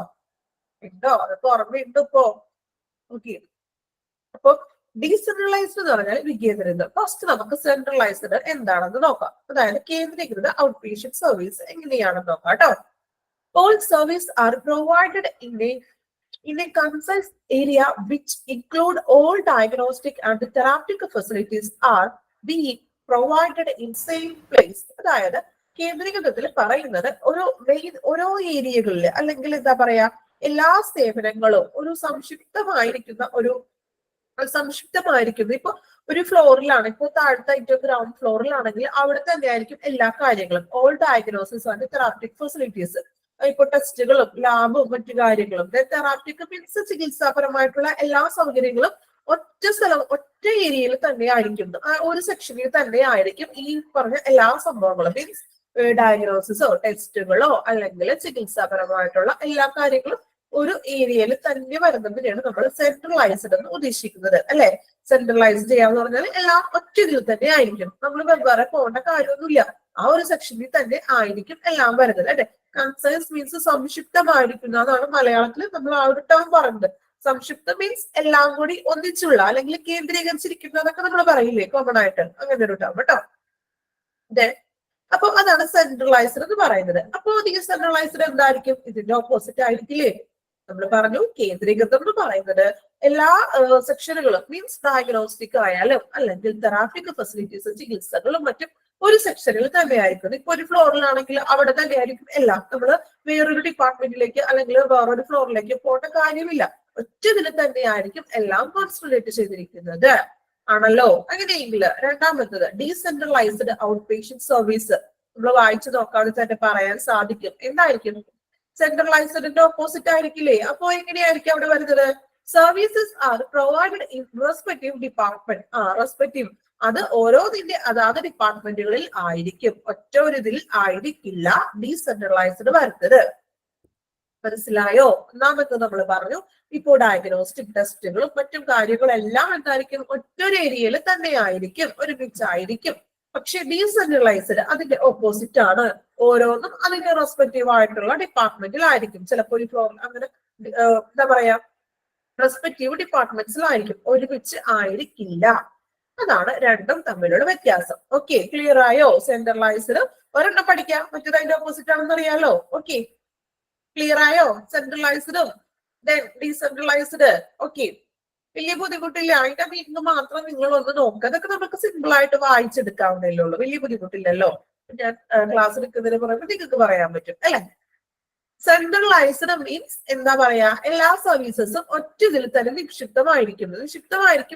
ഉണ്ടോ? അതൊക്കെ ഓർമ്മയുണ്ടോ ഇപ്പോ? ഓക്കെ, അപ്പൊ ഡീസെൻട്രലൈസ്ഡ് എന്ന് പറഞ്ഞാൽ വികേന്ദ്രീകൃതം. ഫസ്റ്റ് നമുക്ക് സെൻട്രലൈസ്ഡ് എന്താണെന്ന് നോക്കാം. അതായത് കേന്ദ്രീകൃത ഔട്ട് പേഷ്യന്റ് സർവീസ് എങ്ങനെയാണെന്ന് നോക്കാം കേട്ടോ. All services are provided in a concise area which include all diagnostic and therapeutic facilities are being provided in same place. അതായത് കേന്ദ്രീകൃതത്തിൽ പറയുന്നത് ഓരോ ഏരിയകളിൽ അല്ലെങ്കിൽ എന്താ പറയാ എല്ലാ സേവനങ്ങളും ഒരു സംക്ഷിപ്തമായിരിക്കുന്നു. ഇപ്പൊ ഒരു ഫ്ലോറിലാണ്, ഇപ്പൊ താഴത്തെ ഗ്രൗണ്ട് ഫ്ലോറിലാണെങ്കിൽ അവിടെ തന്നെ ആയിരിക്കും എല്ലാ കാര്യങ്ങളും. All diagnosis and therapeutic facilities, ഇപ്പൊ ടെസ്റ്റുകളും ലാബും മറ്റു കാര്യങ്ങളും. തെറാപ്റ്റിക് മീൻസ് ചികിത്സാപരമായിട്ടുള്ള എല്ലാ സൗകര്യങ്ങളും ഒറ്റ ഏരിയയിൽ തന്നെ ആയിരിക്കും, ഒരു സെക്ഷനിൽ തന്നെ ആയിരിക്കും ഈ പറഞ്ഞ എല്ലാ സംഭവങ്ങളും. മീൻസ് ഡയഗ്നോസിസോ ടെസ്റ്റുകളോ അല്ലെങ്കിൽ ചികിത്സാപരമായിട്ടുള്ള എല്ലാ കാര്യങ്ങളും ഒരു ഏരിയയിൽ തന്നെ വരുന്നതിനെയാണ് നമ്മൾ സെൻട്രലൈസ്ഡ് എന്ന് ഉദ്ദേശിക്കുന്നത് അല്ലെ? സെൻട്രലൈസ് ചെയ്യാന്ന് പറഞ്ഞാൽ എല്ലാം ഒറ്റ ഇതിൽ തന്നെ ആയിരിക്കും, നമ്മൾ വെവ്വേറെ പോകേണ്ട കാര്യമൊന്നുമില്ല. ആ ഒരു സെക്ഷനിൽ തന്നെ ആയിരിക്കും എല്ലാം വരുന്നത് അല്ലെ? കൺസൈസ് മീൻസ് സംക്ഷിപ്തമായിരിക്കുന്ന, അതാണ് മലയാളത്തിൽ നമ്മൾ ആ ഒരു ടേം പറയുന്നത്. സംക്ഷിപ്തം മീൻസ് എല്ലാം കൂടി ഒന്നിച്ചുള്ള അല്ലെങ്കിൽ കേന്ദ്രീകരിച്ചിരിക്കുന്നതൊക്കെ നമ്മൾ പറയില്ലേ കോമൺ ആയിട്ട്, അങ്ങനെ ഒരു ടേം കേട്ടോ. അപ്പൊ അതാണ് സെൻട്രലൈസ്ഡ് എന്ന് പറയുന്നത്. അപ്പൊ ഡീസെൻട്രലൈസ്ഡ് എന്തായിരിക്കും? ഇതിന്റെ ഓപ്പോസിറ്റ് ആയിരിക്കില്ലേ? നമ്മൾ പറഞ്ഞു കേന്ദ്രീകൃതം എന്ന് പറയുന്നത് എല്ലാ സെക്ഷനുകളും മീൻസ് ഡയഗ്നോസ്റ്റിക് ആയാലും അല്ലെങ്കിൽ തെറാപ്പിക് ഫെസിലിറ്റീസ് ചികിത്സകളും മറ്റും ഒരു സെക്ഷനിൽ തന്നെ ആയിരിക്കും. ഇപ്പൊ ഒരു ഫ്ലോറിലാണെങ്കിൽ അവിടെ തന്നെ ആയിരിക്കും എല്ലാം. നമ്മൾ വേറൊരു ഡിപ്പാർട്ട്മെന്റിലേക്ക് അല്ലെങ്കിൽ വേറൊരു ഫ്ലോറിലേക്ക് പോകേണ്ട കാര്യമില്ല, ഒറ്റ ഇതിൽ തന്നെ ആയിരിക്കും എല്ലാം കോൺസെൻട്രേറ്റ് ചെയ്തിരിക്കുന്നത് ആണല്ലോ. അങ്ങനെയെങ്കിൽ രണ്ടാമത്തത് ഡീസെൻട്രലൈസ്ഡ് ഔട്ട് പേഷ്യന്റ് സർവീസ് നമ്മൾ വായിച്ചു നോക്കാതെ തന്നെ പറയാൻ സാധിക്കും. എന്തായിരിക്കും? സെൻട്രലൈസ്ഡിന്റെ ഓപ്പോസിറ്റ് ആയിരിക്കില്ലേ? അപ്പോ എങ്ങനെയായിരിക്കും അവിടെ വരുന്നത്? Services are provided in respective department. Respective അത് ഓരോന്നിന്റെ അതാത് ഡിപ്പാർട്ട്മെന്റുകളിൽ ആയിരിക്കും, ഒറ്റ ഒരു ഇതിൽ ആയിരിക്കില്ല ഡീസെൻട്രലൈസ്ഡ് വരുന്നത്. മനസ്സിലായോ? ഒന്നാമത്തെ നമ്മൾ പറഞ്ഞു ഇപ്പോ ഡയഗ്നോസ്റ്റിക് ടെസ്റ്റുകളും മറ്റും കാര്യങ്ങളെല്ലാം എന്തായിരിക്കും? ഒറ്റൊരു ഏരിയയിൽ തന്നെ ആയിരിക്കും, ഒരുമിച്ചായിരിക്കും. പക്ഷെ ഡീസെൻട്രലൈസ്ഡ് അതിന്റെ ഓപ്പോസിറ്റ് ആണ്. ഓരോന്നും അതിന്റെ റെസ്പെക്റ്റീവ് ആയിട്ടുള്ള ഡിപ്പാർട്ട്മെന്റിലായിരിക്കും. ചിലപ്പോൾ ഒരു ഫ്ലോർ അങ്ങനെ എന്താ പറയാ റെസ്പെക്റ്റീവ് ഡിപ്പാർട്ട്മെന്റ്സിലായിരിക്കും, ഒരുമിച്ച് ആയിരിക്കില്ല. അതാണ് രണ്ടും തമ്മിലുള്ള വ്യത്യാസം. ഓക്കെ, ക്ലിയർ ആയോ? സെൻട്രലൈസ്ഡ് ഒരെണ്ണം പഠിക്കാം, മറ്റേത് അതിന്റെ ഓപ്പോസിറ്റ് ആണെന്ന് അറിയാലോ. ഓക്കെ, ക്ലിയർ ആയോ? സെൻട്രലൈസ്ഡും ഡീസെൻട്രലൈസ്ഡ്. ഓക്കെ, വലിയ ബുദ്ധിമുട്ടില്ല. അതിന്റെ മീനിങ് മാത്രം നിങ്ങൾ ഒന്ന് നോക്കുക. അതൊക്കെ നമുക്ക് സിമ്പിൾ ആയിട്ട് വായിച്ചെടുക്കാവുന്നേ ഉള്ളൂ, വലിയ ബുദ്ധിമുട്ടില്ലല്ലോ. ഞാൻ ക്ലാസ് എടുക്കുന്നതിന് പറയുമ്പോൾ നിങ്ങൾക്ക് പറയാൻ പറ്റും അല്ലെ? സെൻട്രലൈസ്ഡ് മീൻസ് എന്താ പറയാ, എല്ലാ സർവീസസും ഒറ്റ ഇതിൽ തന്നെ നിക്ഷിപ്തമായിരിക്കും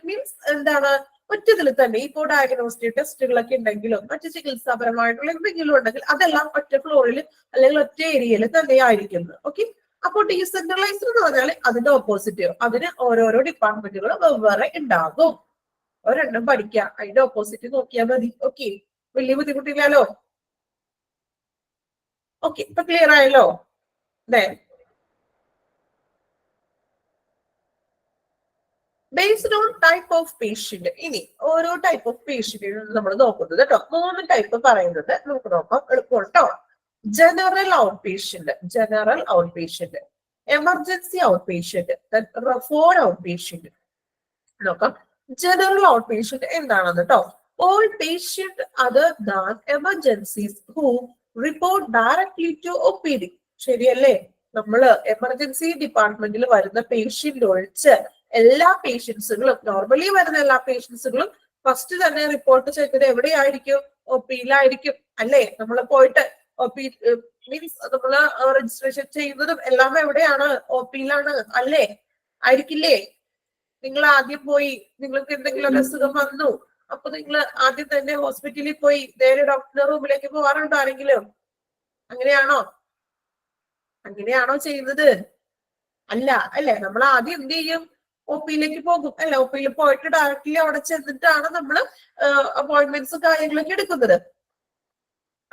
മീൻസ് എന്താണ്? ഒറ്റ ഇതിൽ തന്നെ. ഇപ്പോൾ ഡയഗ്നോസ്റ്റിക് ടെസ്റ്റുകളൊക്കെ ഉണ്ടെങ്കിലും മറ്റു ചികിത്സാപരമായിട്ടുള്ള എന്തെങ്കിലും ഉണ്ടെങ്കിൽ അതെല്ലാം ഒറ്റ ഫ്ലോറിൽ അല്ലെങ്കിൽ ഒറ്റ ഏരിയയിൽ തന്നെ ആയിരിക്കുന്നത്. ഓക്കെ, അപ്പോൾ ഡീസെൻട്രലൈസ്ഡ് എന്ന് പറഞ്ഞാൽ അതിന്റെ ഓപ്പോസിറ്റ്, അതിന് ഓരോരോ ഡിപ്പാർട്ട്മെന്റുകൾ വെവ്വേറെ ഉണ്ടാകും. ഒരെണ്ണം പഠിക്കാം, അതിന്റെ ഓപ്പോസിറ്റ് നോക്കിയാൽ മതി. ഓക്കെ, വലിയ ബുദ്ധിമുട്ടില്ലല്ലോ. ഓക്കെ, ഇപ്പൊ ക്ലിയർ ആയല്ലോ? Based on type of patient. ഇനി ഓരോ ടൈപ്പ് ഓഫ് പേഷ്യന്റ് നമ്മൾ നോക്കുന്നത് കേട്ടോ. 3 ടൈപ്പ് പറയുന്നത് നമുക്ക് നോക്കാം, എളുപ്പം കേട്ടോ. General out patient, emergency out patient, referred out patient. നോക്കാം ജനറൽ ഔട്ട് പേഷ്യന്റ് എന്താണെന്ന് കേട്ടോ. All patient other than emergencies who report directly to OPD. ശരിയല്ലേ? നമ്മള് എമർജൻസി ഡിപ്പാർട്ട്മെന്റിൽ വരുന്ന പേഷ്യന്റ് ഒഴിച്ച് എല്ലാ പേഷ്യൻസുകളും, നോർമലി വരുന്ന എല്ലാ പേഷ്യൻസുകളും ഫസ്റ്റ് തന്നെ റിപ്പോർട്ട് ചെയ്തത് എവിടെയായിരിക്കും? OP-യിലായിരിക്കും അല്ലേ? നമ്മൾ പോയിട്ട് OP മീൻസ് നമ്മള് രജിസ്ട്രേഷൻ ചെയ്യുന്നതും എല്ലാം എവിടെയാണ്? OP-യിലാണ് അല്ലേ? ആയിരിക്കില്ലേ? നിങ്ങൾ ആദ്യം പോയി, നിങ്ങൾക്ക് എന്തെങ്കിലും അസുഖം വന്നു, അപ്പൊ നിങ്ങൾ ആദ്യം തന്നെ ഹോസ്പിറ്റലിൽ പോയി നേരെ ഡോക്ടറുടെ റൂമിലേക്ക് പോകാറുണ്ടോ ആരെങ്കിലും? അങ്ങനെയാണോ ചെയ്യുന്നത്? അല്ല അല്ലെ? നമ്മൾ ആദ്യം എന്ത് ചെയ്യും? ഒപിയിലേക്ക് പോകും അല്ലെ. ഒപിയിൽ പോയിട്ട് ഡയറക്റ്റ്ലി അവിടെ ചെന്നിട്ടാണ് നമ്മൾ അപ്പോയിന്റ്മെന്റ്സും കാര്യങ്ങളൊക്കെ എടുക്കുന്നത്.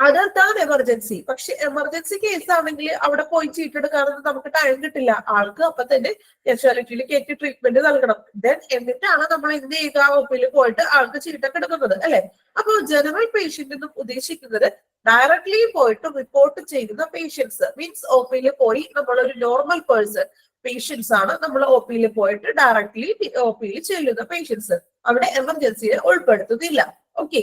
അതാണ് എമർജൻസി. പക്ഷെ എമർജൻസി കേസ് ആണെങ്കിൽ അവിടെ പോയി ചീട്ടെടുക്കാനൊന്നും നമുക്ക് ടൈം കിട്ടില്ല. ആൾക്ക് അപ്പൊ തന്നെ കാഷ്വാലിറ്റിയിൽ കയറ്റി ട്രീറ്റ്മെന്റ് നൽകണം. ദെൻ എന്നിട്ടാണ് നമ്മൾ എന്ത് ചെയ്യുക, ഒപ്പിയിൽ പോയിട്ട് ആൾക്ക് ചീട്ടൊക്കെ എടുക്കുന്നത് അല്ലെ. അപ്പൊ ജനറൽ പേഷ്യന്റ് എന്നും ഉദ്ദേശിക്കുന്നത് ഡയറക്ട്ലി പോയിട്ട് റിപ്പോർട്ട് ചെയ്യുന്ന പേഷ്യൻസ്. മീൻസ് ഒപിയിൽ പോയി നമ്മളൊരു നോർമൽ പേഴ്സൺ പേഷ്യൻസ് ആണ് നമ്മൾ ഒപിയിൽ പോയിട്ട് ഡയറക്ട്ലി ഒപിയിൽ ചെല്ലുന്ന പേഷ്യൻസ്. അവിടെ എമർജൻസിയെ ഉൾപ്പെടുത്തുന്നില്ല. ഓക്കെ.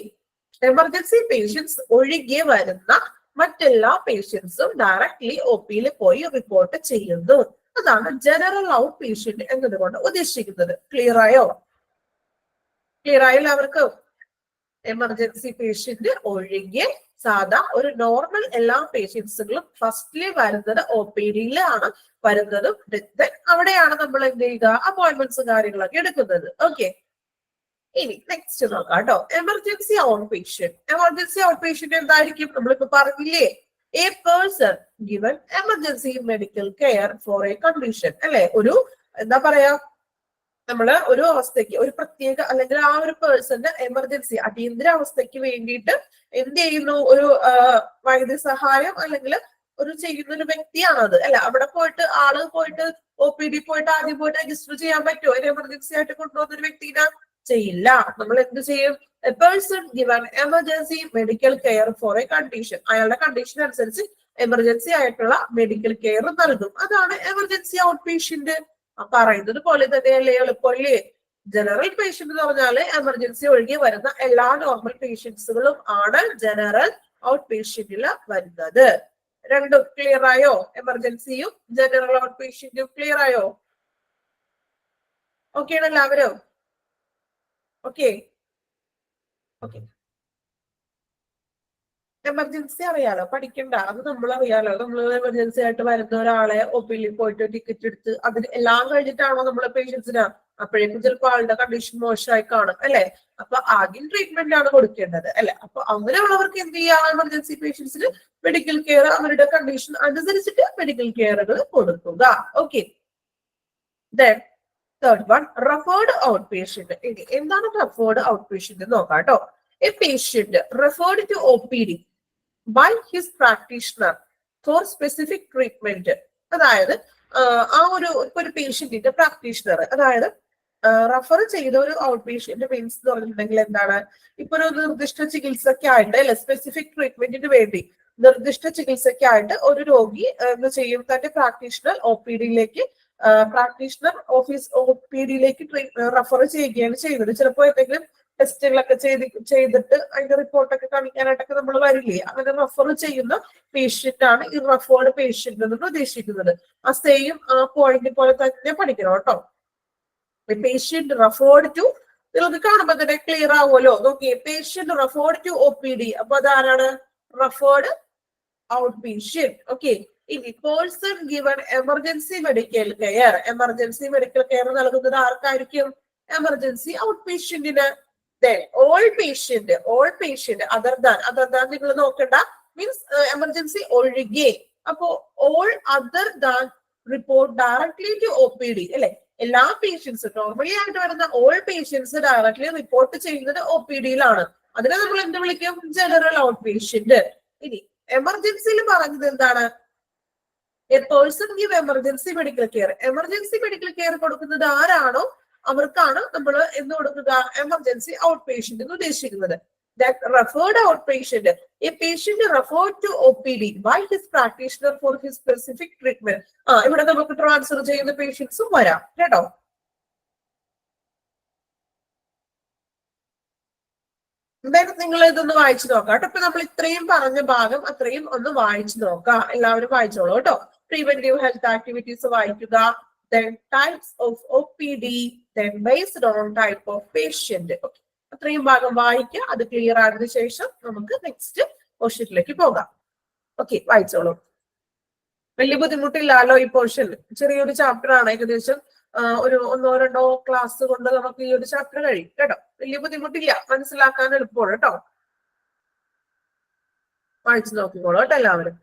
എമർജൻസി പേഷ്യൻസ് ഒഴികെ വരുന്ന മറ്റെല്ലാ പേഷ്യൻസും ഡയറക്ട്ലി ഒപിയിൽ പോയി റിപ്പോർട്ട് ചെയ്യുന്നു. അതാണ് ജനറൽ ഔട്ട് പേഷ്യന്റ് എന്നതുകൊണ്ട് ഉദ്ദേശിക്കുന്നത്. ക്ലിയർ ആയോ? ക്ലിയർ ആയില്ല അവർക്ക്? എമർജൻസി പേഷ്യന്റ് ഒഴികെ സാധാ ഒരു നോർമൽ എല്ലാ പേഷ്യൻസുകളും ഫസ്റ്റ്ലി വരുന്നത് ഒ പി ഡിയിലാണ് വരുന്നതും. അവിടെയാണ് നമ്മൾ എന്ത് ചെയ്യുക, അപ്പോയിന്റ്മെന്റ്സ് കാര്യങ്ങളൊക്കെ എടുക്കുന്നത്. ഓക്കെ. ഇനി നെക്സ്റ്റ് നോക്കാം കേട്ടോ. Emergency out patient. Emergency out patient എന്തായിരിക്കും? നമ്മളിപ്പോ പറഞ്ഞില്ലേ, A person given emergency medical care for A condition അല്ലെ. ഒരു എന്താ പറയാ, നമ്മള് ഒരു അവസ്ഥയ്ക്ക് ഒരു പ്രത്യേക അല്ലെങ്കിൽ ആ ഒരു പേഴ്സന്റെ എമർജൻസി അടിയന്തര അവസ്ഥയ്ക്ക് വേണ്ടിയിട്ട് എന്ത് ചെയ്യുന്നു, ഒരു വൈദ്യസഹായം അല്ലെങ്കിൽ ഒരു ചെയ്യുന്ന ഒരു വ്യക്തിയാണത് അല്ലെ. അവിടെ പോയിട്ട് ആള് പോയിട്ട് ഒ പി ഡി പോയിട്ട് ആദ്യം പോയിട്ട് രജിസ്റ്റർ ചെയ്യാൻ പറ്റുമോ? ഒരു എമർജൻസി ആയിട്ട് കൊണ്ടുവന്ന ഒരു വ്യക്തിനെ ചെയ്യില്ല. നമ്മൾ എന്ത് ചെയ്യും? A person given emergency medical care for A condition. അയാളുടെ കണ്ടീഷൻ അനുസരിച്ച് എമർജൻസി ആയിട്ടുള്ള മെഡിക്കൽ കെയർ നൽകും. അതാണ് എമർജൻസി ഔട്ട് പേഷ്യന്റ്. പറയുന്നത് പോലെ തന്നെയല്ലേ, എളുപ്പമല്ലേ? ജനറൽ പേഷ്യന്റ് എന്ന് പറഞ്ഞാല് എമർജൻസി ഒഴികെ വരുന്ന എല്ലാ നോർമൽ പേഷ്യൻസുകളും ആണ് ജനറൽ ഔട്ട് പേഷ്യന്റിൽ വരുന്നത്. രണ്ടും ക്ലിയർ ആയോ? എമർജൻസിയും ജനറൽ ഔട്ട് പേഷ്യന്റും ക്ലിയർ ആയോ? ഓക്കെ ആണ് എല്ലാവരും? ഓക്കെ. ഓക്കെ. എമർജൻസി അറിയാലോ, പഠിക്കണ്ട, അത് നമ്മൾ അറിയാലോ. നമ്മൾ എമർജൻസി ആയിട്ട് വരുന്ന ഒരാളെ ഒപിയിൽ പോയിട്ട് ടിക്കറ്റ് എടുത്ത് അതിന് എല്ലാം കഴിഞ്ഞിട്ടാണോ നമ്മളെ പേഷ്യൻസിന്? അപ്പോഴേക്കും ചിലപ്പോൾ ആളുടെ കണ്ടീഷൻ മോശമായി കാണും അല്ലെ. അപ്പൊ ആദ്യം ട്രീറ്റ്മെന്റ് ആണ് കൊടുക്കേണ്ടത് അല്ലെ. അപ്പൊ അങ്ങനെയുള്ളവർക്ക് എന്ത് ചെയ്യാം? എമർജൻസി പേഷ്യൻസിന് മെഡിക്കൽ കെയർ അവരുടെ കണ്ടീഷൻ അനുസരിച്ചിട്ട് മെഡിക്കൽ കെയറുകൾ കൊടുക്കുക. Okay. Then third one, referred out patient. എന്താണ് റെഫേർഡ് ഔട്ട് പേഷ്യന്റ് നോക്കാം കേട്ടോ. A patient referred to O P D by his practitioner for specific treatment. അതായത് ആ ഒരു പേഷ്യന്റിന്റെ പ്രാക്ടീഷണർ, അതായത് റെഫർ ചെയ്ത ഒരു ഔട്ട് പേഷ്യന്റ് മീൻസ് എന്ന് പറഞ്ഞിട്ടുണ്ടെങ്കിൽ എന്താണ്, ഇപ്പൊ ഒരു നിർദ്ദിഷ്ട ചികിത്സയ്ക്ക് ആയിട്ട് അല്ലെ, സ്പെസിഫിക് ട്രീറ്റ്മെന്റിന് വേണ്ടി നിർദ്ദിഷ്ട ചികിത്സയ്ക്ക് ആയിട്ട് ഒരു രോഗി എന്ത് ചെയ്യും, തന്റെ പ്രാക്ടീഷണർ ഒ പി ഡിയിലേക്ക് പ്രാക്ടീഷണർ ഓഫീസ് ഒ പി ഡിയിലേക്ക് റെഫർ ചെയ്യുകയാണ് ചെയ്യുന്നത്. ചിലപ്പോൾ എന്തെങ്കിലും ടെസ്റ്റുകളൊക്കെ ചെയ്തിട്ട് അതിന്റെ റിപ്പോർട്ടൊക്കെ കാണിക്കാനായിട്ടൊക്കെ നമ്മൾ വരില്ലേ, അങ്ങനെ റെഫർ ചെയ്യുന്ന പേഷ്യന്റ് ആണ് ഈ റെഫേർഡ് പേഷ്യന്റ് എന്ന് ഉദ്ദേശിക്കുന്നത്. ആ സെയിം ആ പോയിന്റ് പോലെ തന്നെ പഠിക്കണം കേട്ടോ. പേഷ്യന്റ് റെഫേർഡ് ടു, നിങ്ങൾക്ക് കാണുമ്പോൾ തന്നെ ക്ലിയർ ആവുമല്ലോ. നോക്കിയേ, patient referred to O P D. അപ്പൊ അതാരാണ്? Referred out patient. ഓക്കെ. ഇനി person given emergency medical care. Emergency medical care നൽകുന്നത് ആർക്കായിരിക്കും? എമർജൻസി ഔട്ട് പേഷ്യന്റിന്. ഓൾ പേഷ്യന്റ് അതർ ദാൻ നിങ്ങൾ നോക്കണ്ട, മീൻസ് എമർജൻസി ഒഴികെ. അപ്പോ all other than report directly to O P D അല്ലെ. എല്ലാ പേഷ്യൻസും നോർമലി ആയിട്ട് വരുന്ന ഓൾ പേഷ്യൻസ് ഡയറക്ട്ലി റിപ്പോർട്ട് ചെയ്യുന്നത് ഒ പി ഡിയിലാണ്. അതിനെ നമ്മൾ എന്ത് വിളിക്കും? General out patient. ഇനി എമർജൻസിയിൽ പറഞ്ഞത് എന്താണ്? A person give emergency medical care. Emergency medical care കൊടുക്കുന്നത് ആരാണോ അവർക്കാണ് നമ്മൾ എന്ന് കൊടുക്കുക? എമർജൻസി ഔട്ട് പേഷ്യന്റ് എന്ന് ഉദ്ദേശിക്കുന്നത്. That referred outpatient, a patient referred to OPD by his practitioner for his specific treatment. ഇവിടെ നമുക്ക് ട്രാൻസ്ഫർ ചെയ്യുന്ന പേഷ്യൻസും വരാം കേട്ടോ. എന്തായാലും നിങ്ങൾ ഇതൊന്ന് വായിച്ചു നോക്കാം കേട്ടോ. ഇപ്പൊ നമ്മൾ ഇത്രയും പറഞ്ഞ ഭാഗം അത്രയും ഒന്ന് വായിച്ചു നോക്കാം. എല്ലാവരും വായിച്ചോളൂ കേട്ടോ. പ്രിവെന്റീവ് ഹെൽത്ത് ആക്ടിവിറ്റീസ് വായിക്കുക. Then types of OPD, then based on type of patient. Okay. അത്രയും ഭാഗം വായിക്കുക. അത് ക്ലിയർ ആയതിനു ശേഷം നമുക്ക് നെക്സ്റ്റ് പോർഷനിലേക്ക് പോകാം. ഓക്കെ, വായിച്ചോളൂ. വലിയ ബുദ്ധിമുട്ടില്ലല്ലോ ഈ പോർഷൻ. ചെറിയൊരു ചാപ്റ്റർ ആണ്. ഏകദേശം ഒരു 1-2 ക്ലാസ് കൊണ്ട് നമുക്ക് ഈ ഒരു ചാപ്റ്റർ കഴിയും കേട്ടോ. വലിയ ബുദ്ധിമുട്ടില്ല, മനസ്സിലാക്കാൻ എളുപ്പമാണ് കേട്ടോ. വായിച്ചു നോക്കിക്കോളൂ കേട്ടോ എല്ലാവരും.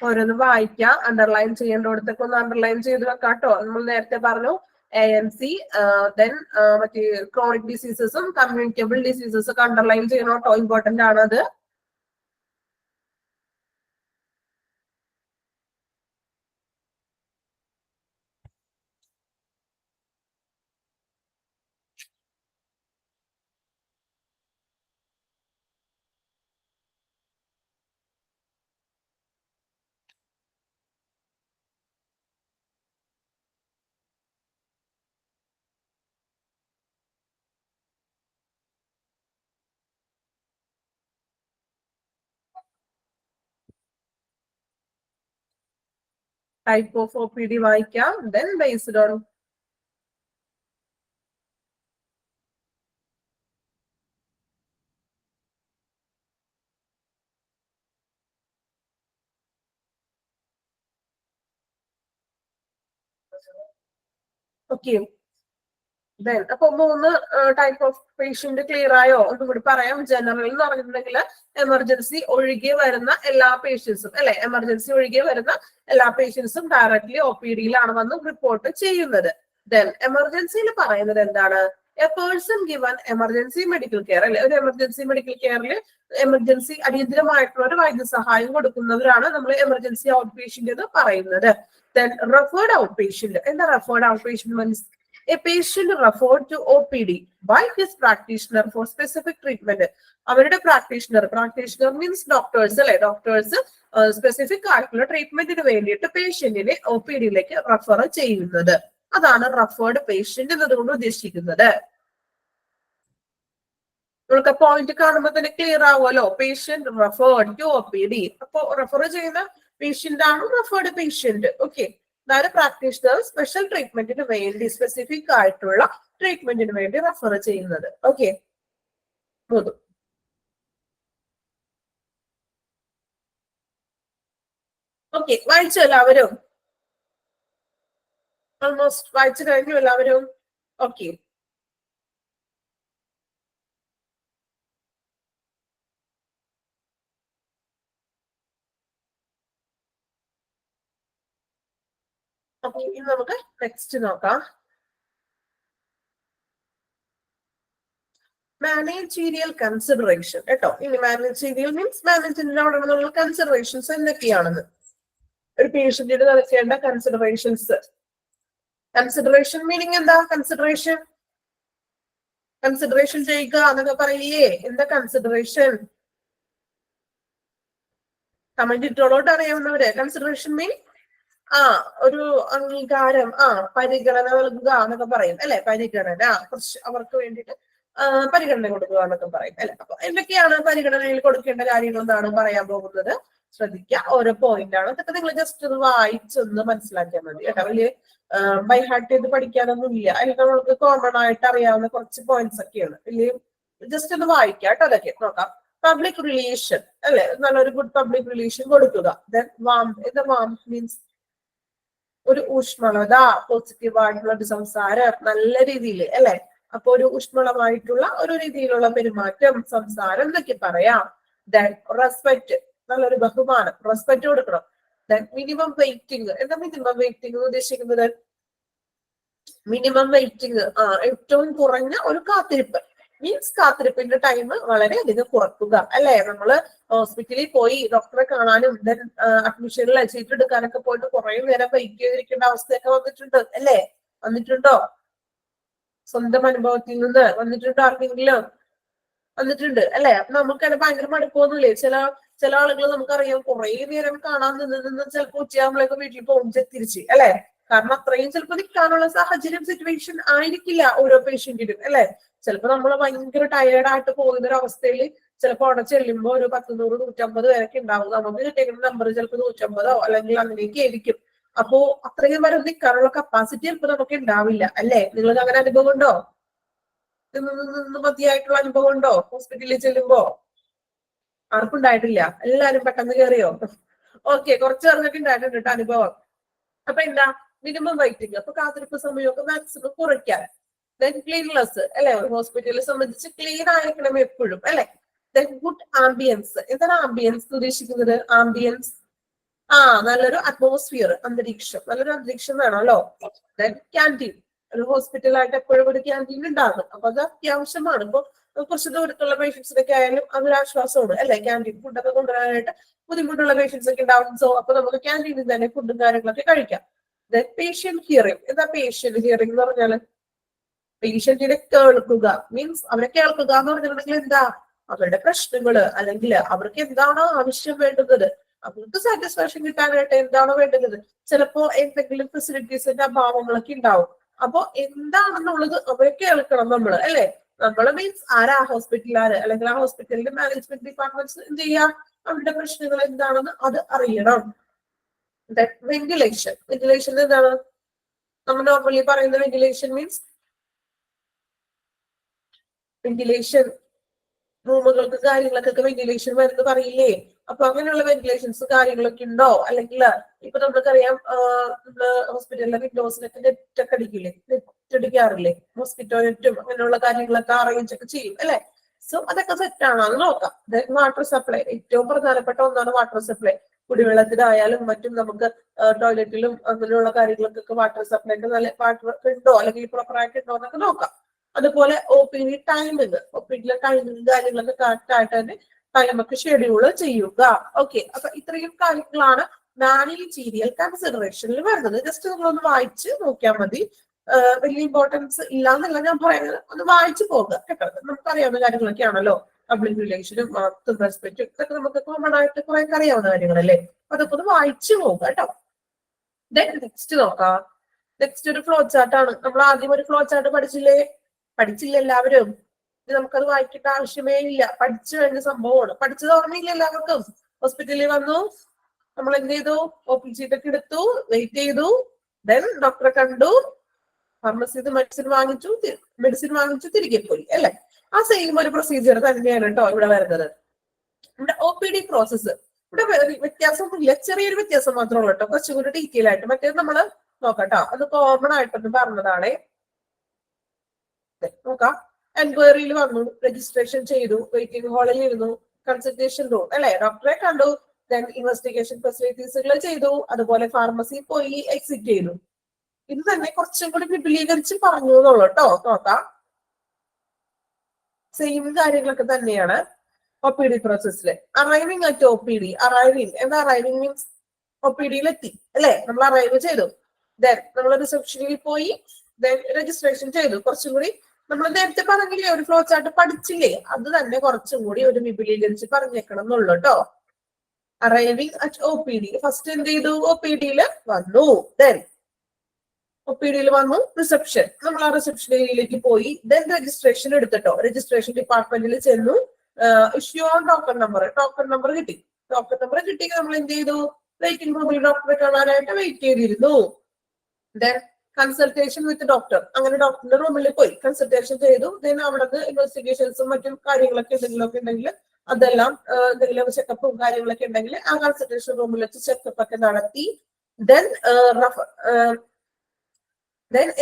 ഓരോന്ന് വായിക്കാം, അണ്ടർലൈൻ ചെയ്യേണ്ടടുത്തൊക്കെ ഒന്ന് അണ്ടർലൈൻ ചെയ്ത് വെക്കാട്ടോ. നമ്മൾ നേരത്തെ പറഞ്ഞു ANC, ദെൻ മറ്റേ ക്രോണിക് ഡിസീസസും കമ്മ്യൂണിക്കബിൾ ഡിസീസസും ഒക്കെ അണ്ടർലൈൻ ചെയ്യണം കേട്ടോ, ഇമ്പോർട്ടന്റ് ആണ് അത്. ടൈപ്പ് ഓഫ് OPD വായിക്കാം, then based on okay. Then അപ്പൊ 3 ടൈപ്പ് ഓഫ് പേഷ്യന്റ് ക്ലിയർ ആയോ? ഒന്നും കൂടി പറയാം. ജനറൽ എന്ന് പറഞ്ഞിട്ടുണ്ടെങ്കിൽ എമർജൻസി ഒഴികെ വരുന്ന എല്ലാ പേഷ്യൻസും അല്ലെ, എമർജൻസി ഒഴികെ വരുന്ന എല്ലാ പേഷ്യൻസും ഡയറക്ട്ലി OPD-യിലാണ് വന്ന് റിപ്പോർട്ട് ചെയ്യുന്നത്. ദെൻ എമർജൻസിയിൽ പറയുന്നത് എന്താണ്? A person given emergency medical care അല്ലെ, ഒരു എമർജൻസി മെഡിക്കൽ കെയറിൽ എമർജൻസി അടിയന്തരമായിട്ടുള്ള ഒരു വൈദ്യസഹായം കൊടുക്കുന്നവരാണ് നമ്മൾ എമർജൻസി ഔട്ട് പേഷ്യന്റ് എന്ന് പറയുന്നത്. Then referred out patient. എന്താ referred out patient means? A patient referred to OPD by his practitioner for specific treatment. അവരുടെ പ്രാക്ടീഷണർ മീൻസ് ഡോക്ടേഴ്സ് അല്ലെ, ഡോക്ടേഴ്സ് സ്പെസിഫിക് ആയിട്ടുള്ള ട്രീറ്റ്മെന്റിന് വേണ്ടിയിട്ട് പേഷ്യന്റിനെ OPD-യിലേക്ക് റെഫർ ചെയ്യുന്നത്. അതാണ് റെഫേർഡ് പേഷ്യന്റ് എന്നതുകൊണ്ട് ഉദ്ദേശിക്കുന്നത്. നിങ്ങൾക്ക് പോയിന്റ് കാണുമ്പോൾ തന്നെ ക്ലിയർ ആവുമല്ലോ. Patient referred to OPD. അപ്പൊ റെഫർ ചെയ്യുന്ന പേഷ്യന്റ് ആണ് റെഫേർഡ് പേഷ്യന്റ്. ഓക്കെ, അതായത് പ്രാക്ടീഷണർ സ്പെഷ്യൽ ട്രീറ്റ്മെന്റിന് വേണ്ടി, സ്പെസിഫിക് ആയിട്ടുള്ള ട്രീറ്റ്മെന്റിന് വേണ്ടി റെഫർ ചെയ്യുന്നത്. ഓക്കെ, ഓക്കെ, വായിച്ചു എല്ലാവരും? ഓൾമോസ്റ്റ് വായിച്ചു കഴിഞ്ഞു എല്ലാവരും? ഓക്കെ, അപ്പൊ ഇനി നമുക്ക് നെക്സ്റ്റ് നോക്കാം. മാനേജീരിയൽ കൺസിഡറേഷൻ കേട്ടോ. ഇനി മാനേജീരിയൽ മീൻസ് മാനേജ്മെന്റിനോടുള്ള കൺസിഡറേഷൻസ് എന്തൊക്കെയാണെന്ന്, ഒരു പേഷ്യന്റിന് നടക്കേണ്ട കൺസിഡറേഷൻസ്. കൺസിഡറേഷൻ മീനിങ് എന്താ? കൺസിഡറേഷൻ ചെയ്യുക എന്നൊക്കെ പറയേ. എന്താ കൺസിഡറേഷൻ? കമന്റ് ഇട്ടോളോട്ട് അറിയാവുന്നവര്. കൺസിഡറേഷൻ മീൻ ഒരു അംഗീകാരം, പരിഗണന നൽകുക എന്നൊക്കെ പറയും അല്ലെ. പരിഗണന, കുറച്ച് അവർക്ക് വേണ്ടിയിട്ട് പരിഗണന കൊടുക്കുക എന്നൊക്കെ പറയും അല്ലെ. അപ്പൊ എന്തൊക്കെയാണ് പരിഗണനയിൽ കൊടുക്കേണ്ട കാര്യങ്ങൾ എന്നാണ് പറയാൻ പോകുന്നത്. ശ്രദ്ധിക്കുക, ഓരോ പോയിന്റ് ആണ്. അതൊക്കെ നിങ്ങൾ ജസ്റ്റ് ഒന്ന് വായിച്ചൊന്ന് മനസ്സിലാക്കിയാൽ മതി കേട്ടോ. വലിയ ബൈ ഹാർട്ട് ചെയ്ത് പഠിക്കാനൊന്നും ഇല്ല. അതിൽ നമ്മൾക്ക് കോമൺ ആയിട്ട് അറിയാവുന്ന കുറച്ച് പോയിന്റ്സ് ഒക്കെയാണ്. വലിയ ജസ്റ്റ് ഒന്ന് വായിക്കാം കേട്ടോ. അതൊക്കെ നോക്കാം. പബ്ലിക് റിലേഷൻ അല്ലെ, നല്ലൊരു ഗുഡ് പബ്ലിക് റിലേഷൻ കൊടുക്കുക. ദെൻ വാം മീൻസ് ഒരു ഊഷ്മളത, പോസിറ്റീവ് ആയിട്ടുള്ള ഒരു സംസാരം, നല്ല രീതിയിൽ അല്ലെ. അപ്പൊ ഒരു ഊഷ്മളമായിട്ടുള്ള ഒരു രീതിയിലുള്ള പെരുമാറ്റം, സംസാരം എന്നൊക്കെ പറയാം. ദെൻ റെസ്പെക്ട്, നല്ലൊരു ബഹുമാനം, റെസ്പെക്ട് കൊടുക്കണം. Then minimum waiting. എന്താ മിനിമം വെയിറ്റിംഗ് ഉദ്ദേശിക്കുന്നത്? മിനിമം വെയിറ്റിംഗ് ഏറ്റവും കുറഞ്ഞ ഒരു കാത്തിരിപ്പ് മീൻസ് കാത്തിരിപ്പിന്റെ ടൈം വളരെയധികം കുറക്കുക അല്ലെ. നമ്മള് ഹോസ്പിറ്റലിൽ പോയി ഡോക്ടറെ കാണാനും ദെൻ അഡ്മിഷനിൽ സീറ്റ് എടുക്കാനൊക്കെ പോയിട്ട് കുറെ നേരം വെയിറ്റ് ചെയ്തിരിക്കേണ്ട അവസ്ഥയൊക്കെ വന്നിട്ടുണ്ട് അല്ലെ. വന്നിട്ടുണ്ടോ? സ്വന്തം അനുഭവത്തിൽ നിന്ന് വന്നിട്ടുണ്ടോ? ആർക്കെങ്കിലും വന്നിട്ടുണ്ട് അല്ലെ. അപ്പൊ നമുക്കത് ഭയങ്കര മടുപ്പൊന്നുമില്ലേ? ചില ആളുകൾ നമുക്കറിയാം കുറെ നേരം കാണാൻ നിന്ന് ചിലപ്പോൾ ഉച്ചയാകുമ്പോഴേക്കും വീട്ടിൽ പോകും തിരിച്ച് അല്ലെ. കാരണം അത്രയും ചിലപ്പോൾ നിൽക്കാനുള്ള സാഹചര്യം, സിറ്റുവേഷൻ ആയിരിക്കില്ല ഓരോ പേഷ്യന്റിനും അല്ലെ. ചിലപ്പോ നമ്മൾ ഭയങ്കര ടയേർഡായിട്ട് പോകുന്ന ഒരു അവസ്ഥയിൽ ചിലപ്പോൾ അവിടെ ചെല്ലുമ്പോൾ ഒരു 100, 150 പേരൊക്കെ ഉണ്ടാവും. നമുക്ക് കിട്ടിയ നമ്പർ ചിലപ്പോൾ 150 അല്ലെങ്കിൽ അങ്ങനെയൊക്കെ ആയിരിക്കും. അപ്പോ അത്രയും വരെ നിൽക്കാനുള്ള കപ്പാസിറ്റി ചിലപ്പോൾ നമുക്ക് ഉണ്ടാവില്ല അല്ലെ. നിങ്ങൾക്ക് അങ്ങനെ അനുഭവം ഉണ്ടോ? മതിയായിട്ടുള്ള അനുഭവം ഉണ്ടോ ഹോസ്പിറ്റലിൽ ചെല്ലുമ്പോ? ആർക്കും ഉണ്ടായിട്ടില്ല? എല്ലാരും പെട്ടെന്ന് കയറിയോ? ഓക്കെ, കുറച്ച് പേർക്കൊക്കെ ഉണ്ടായിട്ടുണ്ട് കേട്ടോ അനുഭവം. അപ്പൊ എന്താ മിനിമം വെയിറ്റിംഗ്. അപ്പൊ കാത്തിരിപ്പ് സമയമൊക്കെ മാക്സിമം കുറയ്ക്കാൻ. ദെൻ ക്ലീൻലെസ് അല്ലെ. ഹോസ്പിറ്റലിനെ സംബന്ധിച്ച് ക്ലീൻ ആയിരിക്കണം എപ്പോഴും അല്ലെ. Then good ambience. എന്താണ് ആംബിയൻസ് ഉദ്ദേശിക്കുന്നത്? ആംബിയൻസ് നല്ലൊരു അറ്റ്മോസ്ഫിയർ, അന്തരീക്ഷം, നല്ലൊരു അന്തരീക്ഷം വേണമല്ലോ. ദെൻ ക്യാൻറ്റീൻ, ഒരു ഹോസ്പിറ്റലായിട്ട് എപ്പോഴും ഒരു ക്യാൻറ്റീൻ ഉണ്ടാകും. അപ്പൊ അത് അത്യാവശ്യമാണ്. ഇപ്പൊ കുറച്ച് ദൂരത്തുള്ള പേഷ്യൻസിനൊക്കെ ആയാലും അതൊരു ആശ്വാസമാണ് അല്ലെ, ക്യാൻറ്റീൻ ഫുഡൊക്കെ കൊണ്ടുവരാനായിട്ട് ബുദ്ധിമുട്ടുള്ള പേഷ്യൻസ് ഒക്കെ ഉണ്ടാവും. സോ അപ്പൊ നമുക്ക് ക്യാൻറ്റീനിൽ തന്നെ ഫുഡും കാര്യങ്ങളൊക്കെ കഴിക്കാം. Then patient hearing. എന്താ പേഷ്യന്റ് ഹിയറിംഗ് എന്ന് പറഞ്ഞാല്? പേഷ്യന്റിനെ കേൾക്കുക, മീൻസ് അവരെ കേൾക്കുക എന്ന് പറഞ്ഞിട്ടുണ്ടെങ്കിൽ എന്താ, അവരുടെ പ്രശ്നങ്ങള് അല്ലെങ്കിൽ അവർക്ക് എന്താണോ ആവശ്യം വേണ്ടുന്നത്, അവർക്ക് സാറ്റിസ്ഫാക്ഷൻ കിട്ടാനായിട്ട് എന്താണോ വേണ്ടുന്നത്. ചിലപ്പോ എന്തെങ്കിലും ഫെസിലിറ്റീസിന്റെ അഭാവങ്ങളൊക്കെ ഉണ്ടാവും. അപ്പൊ എന്താണെന്നുള്ളത് അവരെ കേൾക്കണം നമ്മള് അല്ലെ. നമ്മള് മീൻസ് ആരാ ഹോസ്പിറ്റലുകാര് അല്ലെങ്കിൽ ആ ഹോസ്പിറ്റലിന്റെ മാനേജ്മെന്റ് ഡിപ്പാർട്ട്മെന്റ്സ് എന്ത് ചെയ്യാ, അവരുടെ പ്രശ്നങ്ങൾ എന്താണെന്ന് അത് അറിയണം. വെന്റിലേഷൻ. വെന്റിലേഷൻ എന്താണ്? നമ്മൾ നോർമലി പറയുന്ന വെന്റിലേഷൻ മീൻസ് വെന്റിലേഷൻ റൂമുകൾക്ക് കാര്യങ്ങളൊക്കെ വെന്റിലേഷൻ വരുന്നത് പറയില്ലേ. അപ്പൊ അങ്ങനെയുള്ള വെന്റിലേഷൻസ് കാര്യങ്ങളൊക്കെ ഉണ്ടോ? അല്ലെങ്കിൽ ഇപ്പൊ നമുക്കറിയാം നമ്മള് ഹോസ്പിറ്റലിലെ വിൻഡോസിനൊക്കെ നെറ്റ് ഒക്കെ അടിക്കില്ലേ, നെറ്റ് അടിക്കാറില്ലേ, മോസ്കിറ്റോ നെറ്റും അങ്ങനെയുള്ള കാര്യങ്ങളൊക്കെ അറേഞ്ച് ഒക്കെ ചെയ്യും അല്ലെ. സോ അതൊക്കെ സെറ്റാണോ എന്ന് നോക്കാം. വാട്ടർ സപ്ലൈ ഏറ്റവും പ്രധാനപ്പെട്ട ഒന്നാണ് വാട്ടർ സപ്ലൈ. കുടിവെള്ളത്തിനായാലും മറ്റും നമുക്ക് ടോയ്ലറ്റിലും അങ്ങനെയുള്ള കാര്യങ്ങൾക്കൊക്കെ വാട്ടർ സപ്ലൈക്ക് നല്ല വാട്ടർ ഉണ്ടോ അല്ലെങ്കിൽ പ്രോപ്പർ ആയിട്ട് ഉണ്ടോ എന്നൊക്കെ നോക്കാം. അതുപോലെ OPD ടൈമിങ്, OPD ടൈമിങ് കാര്യങ്ങളൊക്കെ കറക്റ്റ് ആയിട്ട് തന്നെ ടൈമൊക്കെ ഷെഡ്യൂള് ചെയ്യുക. ഓക്കെ, അപ്പൊ ഇത്രയും കാര്യങ്ങളാണ് മാനേജീരിയൽ കൺസിഡറേഷനിൽ വരുന്നത്. ജസ്റ്റ് നമ്മളൊന്ന് വായിച്ച് നോക്കിയാൽ മതി. വലിയ ഇമ്പോർട്ടൻസ് ഇല്ലാന്നല്ല ഞാൻ പറയുന്നത്, ഒന്ന് വായിച്ചു പോകുക കേട്ടോ. നമുക്കറിയാവുന്ന കാര്യങ്ങളൊക്കെ ആണല്ലോ. പബ്ലിക് റിലേഷനും റെസ്പെക്റ്റും ഇതൊക്കെ നമുക്ക് കോമൺ ആയിട്ട് കുറെ അറിയാവുന്ന കാര്യങ്ങളല്ലേ. അതൊക്കെ ഒന്ന് വായിച്ചു പോകുക കേട്ടോ. നെക്സ്റ്റ് നോക്കാം. നെക്സ്റ്റ് ഒരു ഫ്ലോ ചാർട്ടാണ്. നമ്മൾ ആദ്യം ഒരു ഫ്ലോ ചാർട്ട് പഠിച്ചില്ല എല്ലാവരും. നമുക്കത് വായിക്കേണ്ട ആവശ്യമേ ഇല്ല, പഠിച്ചു കഴിഞ്ഞ സംഭവമാണ്. പഠിച്ചത് ഓർമ്മയില്ല എല്ലാവർക്കും? ഹോസ്പിറ്റലിൽ വന്നു, നമ്മൾ എന്ത് ചെയ്തു, OP ചീട്ടൊക്കെ എടുത്തു, വെയിറ്റ് ചെയ്തു, ദെൻ ഡോക്ടറെ കണ്ടു, ഫാർമസിന്ന് മെഡിസിൻ വാങ്ങിച്ചു തിരികെ പോയി അല്ലെ. ആ സെയിം ഒരു പ്രൊസീജിയർ തന്നെയാണ് കേട്ടോ ഇവിടെ വരുന്നത്. ഇവിടെ OPD പ്രോസസ്സ് ഇവിടെ വ്യത്യാസമൊന്നുമില്ല, ചെറിയൊരു വ്യത്യാസം മാത്രമേ ഉള്ളൂ കേട്ടോ. കുറച്ചുകൂടി ഡീറ്റെയിൽ ആയിട്ട് മറ്റേത് നമ്മള് നോക്കട്ടോ. അത് കോമൺ ആയിട്ടൊന്ന് പറഞ്ഞതാണേ. നോക്കാം. എൻക്വയറിയിൽ വന്നു, രജിസ്ട്രേഷൻ ചെയ്തു, വെയിറ്റിംഗ് ഹാളിൽ ഇരുന്നു, കൺസൾട്ടേഷൻ റൂം അല്ലെ, ഡോക്ടറെ കണ്ടു, ദെൻ ഇൻവെസ്റ്റിഗേഷൻ ഫെസിലിറ്റീസുകൾ ചെയ്തു, അതുപോലെ ഫാർമസി പോയി എക്സിറ്റ് ചെയ്തു. ഇത് തന്നെ കുറച്ചും കൂടി വിപുലീകരിച്ച് പറഞ്ഞു എന്നുള്ളൂ കേട്ടോ. നോക്കാം. സെയിം കാര്യങ്ങളൊക്കെ തന്നെയാണ് OPD പ്രോസസ്സില്. Arriving at OPD. അറൈവിംഗ് എന്താ? അറൈവിംഗ് മീൻസ് OPDയിൽ എത്തി അല്ലെ, നമ്മൾ അറൈവ് ചെയ്തു, ദെൻ നമ്മൾ റിസപ്ഷനിൽ പോയി, ദെൻ രജിസ്ട്രേഷൻ ചെയ്തു. കുറച്ചും കൂടി നമ്മൾ നേരത്തെ പറഞ്ഞില്ലേ, ഒരു ഫ്ലോ ചാർട്ട് പഠിച്ചില്ലേ, അത് തന്നെ കുറച്ചും കൂടി ഒരു വിപുലീകരിച്ച് പറഞ്ഞേക്കണം എന്നുള്ളൂ കേട്ടോ. Arriving at OPD. ഫസ്റ്റ് എന്ത് ചെയ്തു, OPDയിൽ വന്നു, ദെൻ OPDയിൽ വന്നു, റിസപ്ഷൻ, നമ്മൾ ആ റിസപ്ഷൻ ഏരിയയിലേക്ക് പോയി, ദെൻ രജിസ്ട്രേഷൻ എടുത്തിട്ടോ, രജിസ്ട്രേഷൻ ഡിപ്പാർട്ട്മെന്റിൽ ചെന്നു, ഇഷ്യൂ ഓൺ ടോക്കൺ നമ്പർ കിട്ടി. ടോക്കൺ നമ്പർ കിട്ടി നമ്മൾ എന്ത് ചെയ്തു, വെയിറ്റിംഗ് റൂമിൽ ഡോക്ടറെ കാണാനായിട്ട് വെയിറ്റ് ചെയ്തിരുന്നു. ദെൻ കൺസൾട്ടേഷൻ വിത്ത് ഡോക്ടർ, അങ്ങനെ ഡോക്ടറിന്റെ റൂമിൽ പോയി കൺസൾട്ടേഷൻ ചെയ്തു. ദെൻ അവിടെ ഇൻവെസ്റ്റിഗേഷൻസും മറ്റും കാര്യങ്ങളൊക്കെ എന്തെങ്കിലുമൊക്കെ ഉണ്ടെങ്കിൽ അതെല്ലാം, എന്തെങ്കിലും ചെക്കപ്പും കാര്യങ്ങളൊക്കെ ഉണ്ടെങ്കിൽ ആ കൺസൾട്ടേഷൻ റൂമിൽ വെച്ച് ചെക്കപ്പ് ഒക്കെ നടത്തി. ദെൻ